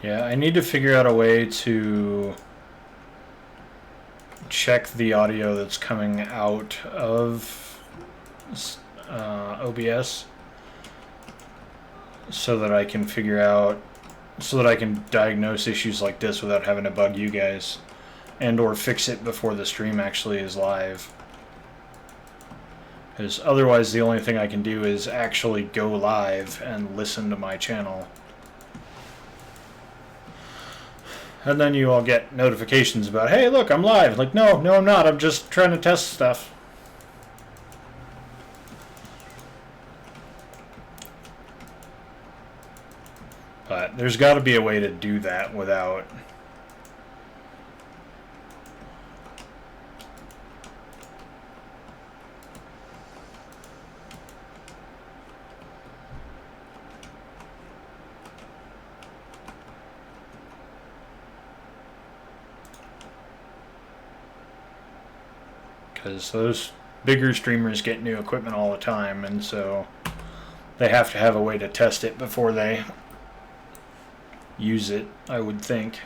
Yeah, I need to figure out a way to check the audio that's coming out of OBS so that I can figure out, so that I can diagnose issues like this without having to bug you guys and or fix it before the stream actually is live. Because otherwise the only thing I can do is actually go live and listen to my channel. And then you all get notifications about, hey, look, I'm live. Like, no, I'm not. I'm just trying to test stuff. But there's got to be a way to do that without... Because those bigger streamers get new equipment all the time, and so they have to have a way to test it before they use it, I would think.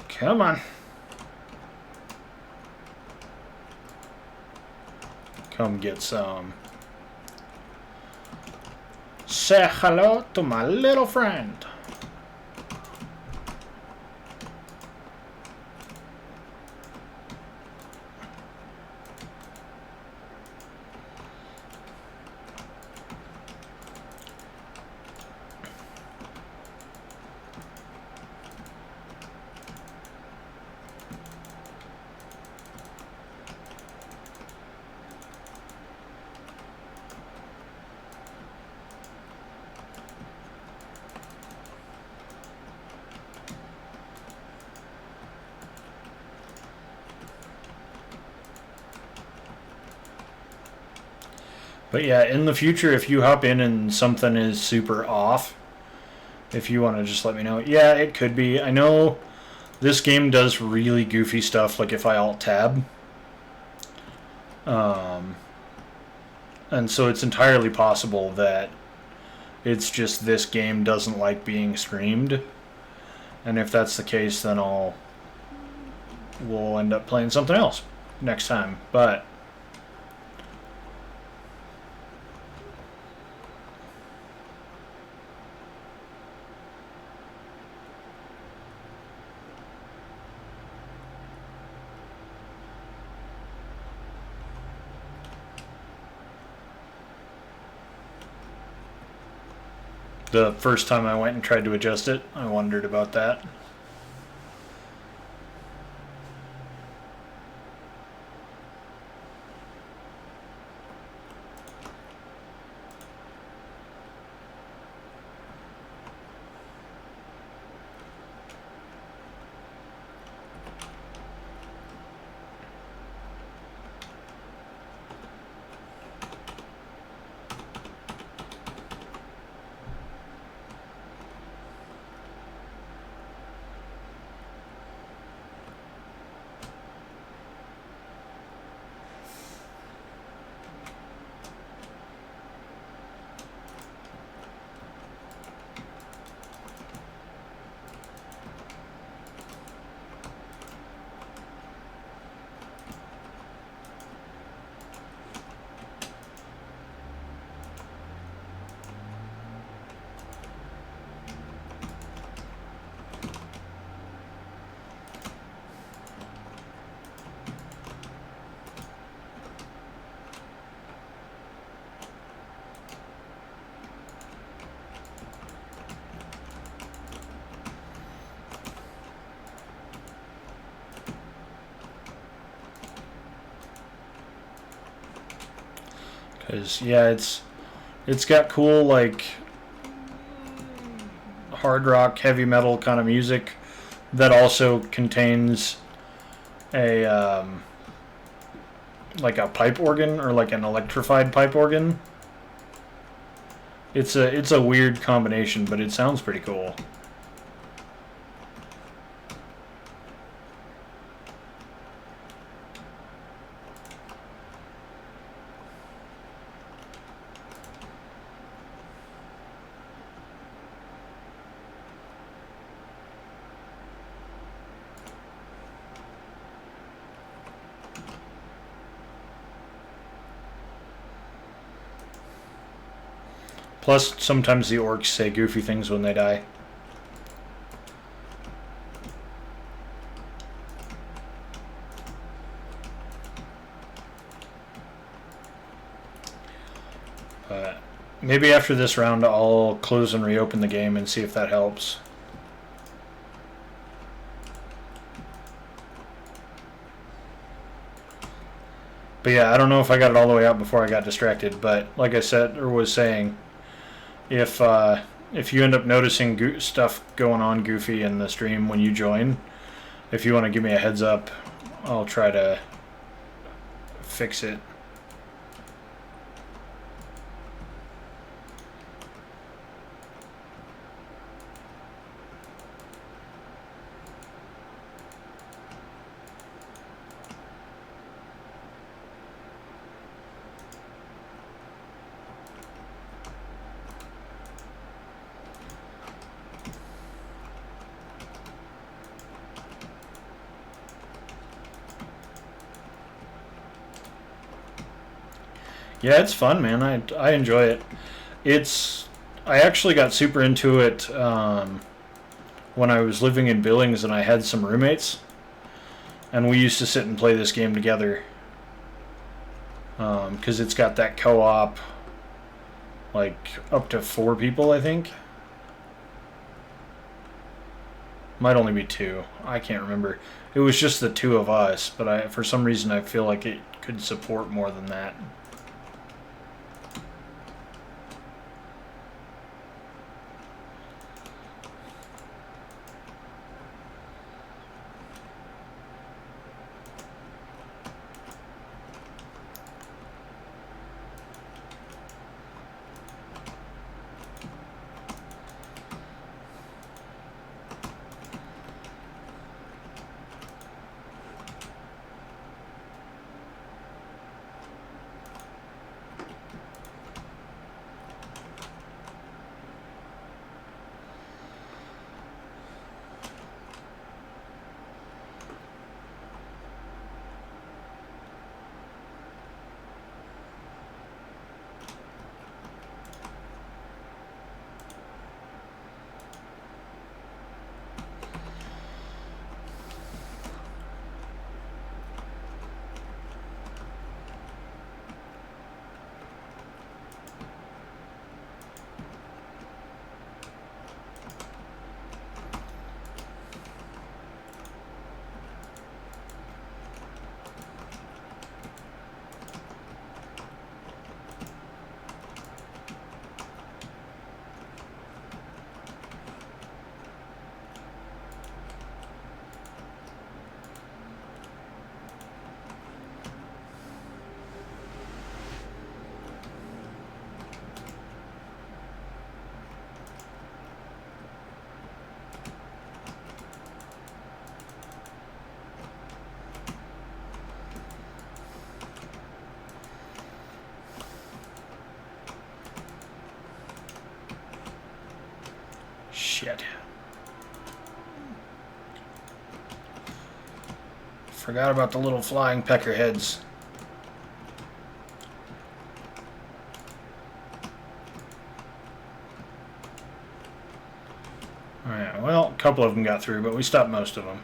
Come on. Come get some. Say hello to my little friend. But yeah, in the future, if you hop in and something is super off, if you want to just let me know. Yeah, it could be. I know this game does really goofy stuff, like if I alt-tab. And so it's entirely possible that it's just this game doesn't like being streamed. And if that's the case, then we'll end up playing something else next time. But the first time I went and tried to adjust it, I wondered about that. Because yeah, it's got cool like hard rock, heavy metal kind of music that also contains a like a pipe organ or like an electrified pipe organ. It's a weird combination, but it sounds pretty cool. Plus, sometimes the orcs say goofy things when they die. Maybe after this round I'll close and reopen the game and see if that helps. But yeah, I don't know if I got it all the way out before I got distracted, but like I said, or was saying, if you end up noticing stuff going on goofy in the stream when you join, if you want to give me a heads up, I'll try to fix it. Yeah, it's fun, man. I enjoy it. It's I actually got super into it when I was living in Billings and I had some roommates, and we used to sit and play this game together because it's got that co-op, like up to 4 people, I think. Might only be 2. I can't remember. It was just the 2 of us, but for some reason I feel like it could support more than that. Shit. Forgot about the little flying peckerheads. Alright, well, a couple of them got through, but we stopped most of them.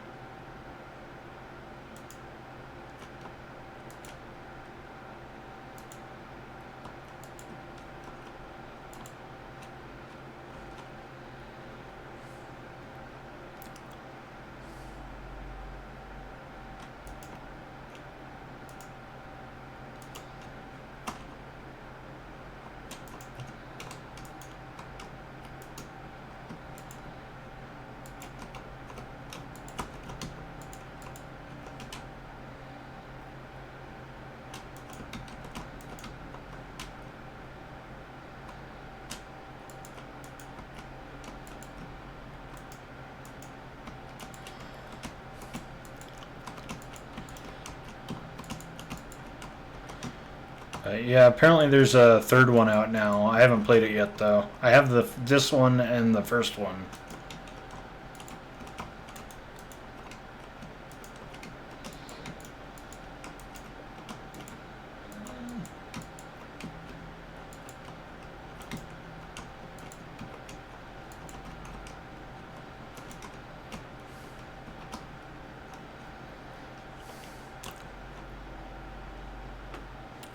Yeah, apparently there's a third one out now. I haven't played it yet, though. I have this one and the first one.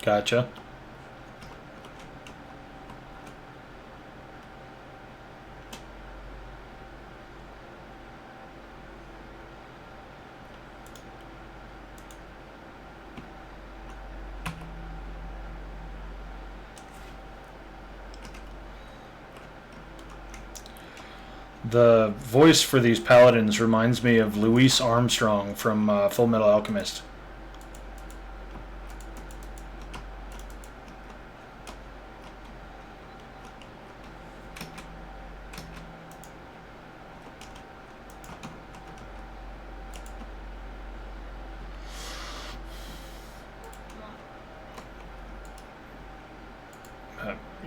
Gotcha. The voice for these paladins reminds me of Louis Armstrong from Full Metal Alchemist.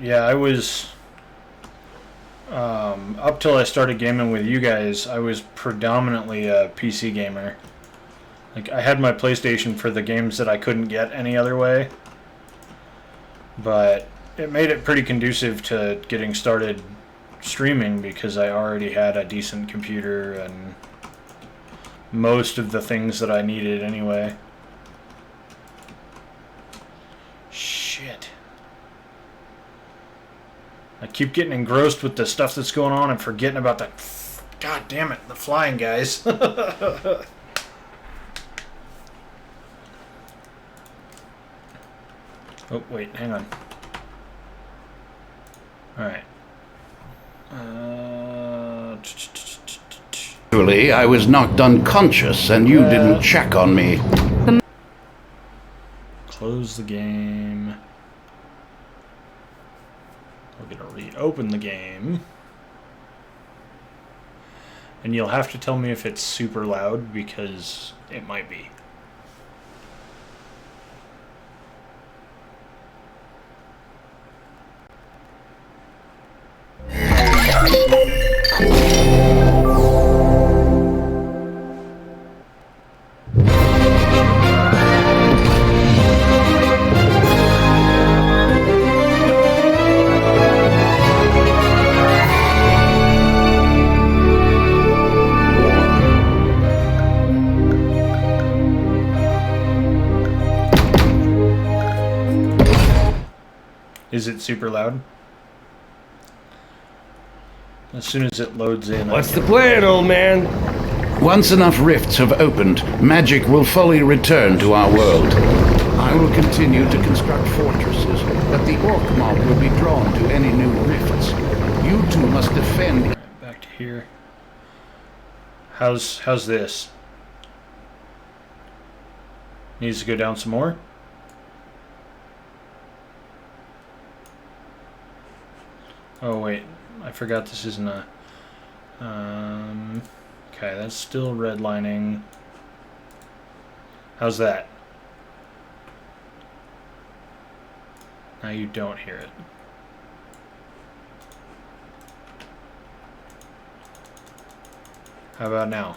Yeah, I was... up till I started gaming with you guys, I was predominantly a PC gamer. Like, I had my PlayStation for the games that I couldn't get any other way. But it made it pretty conducive to getting started streaming because I already had a decent computer and most of the things that I needed anyway. Shit. I keep getting engrossed with the stuff that's going on and forgetting about the... God damn it, the flying guys. Oh, wait, hang on. Alright. Actually, I was knocked unconscious and you didn't check on me. Close the game. We're gonna reopen the game. And you'll have to tell me if it's super loud because it might be. Is it super loud? As soon as it loads in... What's the plan, old man? Once enough rifts have opened, magic will fully return to our world. I will continue to construct fortresses, but the orc mob will be drawn to any new rifts. You two must defend... Right, back to here. How's this? Needs to go down some more? Oh wait, I forgot this isn't a... okay, that's still redlining. How's that? Now you don't hear it. How about now?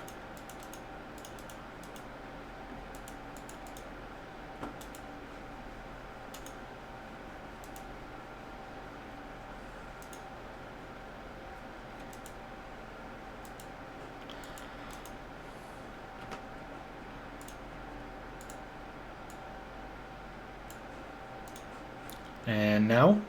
And now?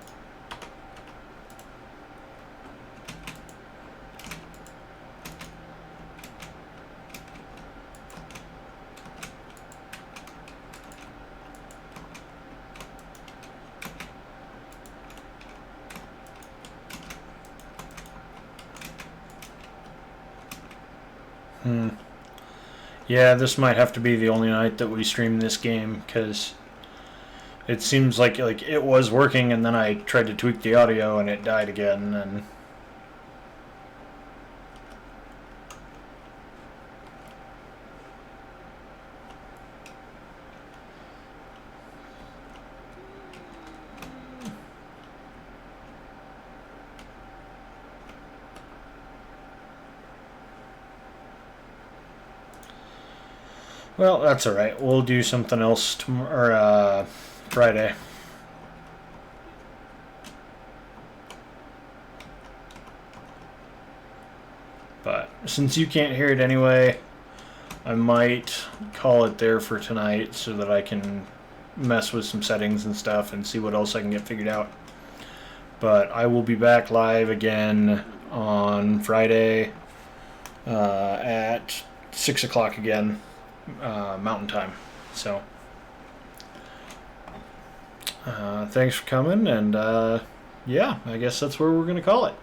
Yeah, this might have to be the only night that we stream this game, because it seems like it was working, and then I tried to tweak the audio, and it died again, and... Well, that's alright. We'll do something else tomorrow, or, Friday. But since you can't hear it anyway, I might call it there for tonight so that I can mess with some settings and stuff and see what else I can get figured out. But I will be back live again on Friday at 6 o'clock again, Mountain Time. So thanks for coming, and yeah, I guess that's where we're going to call it.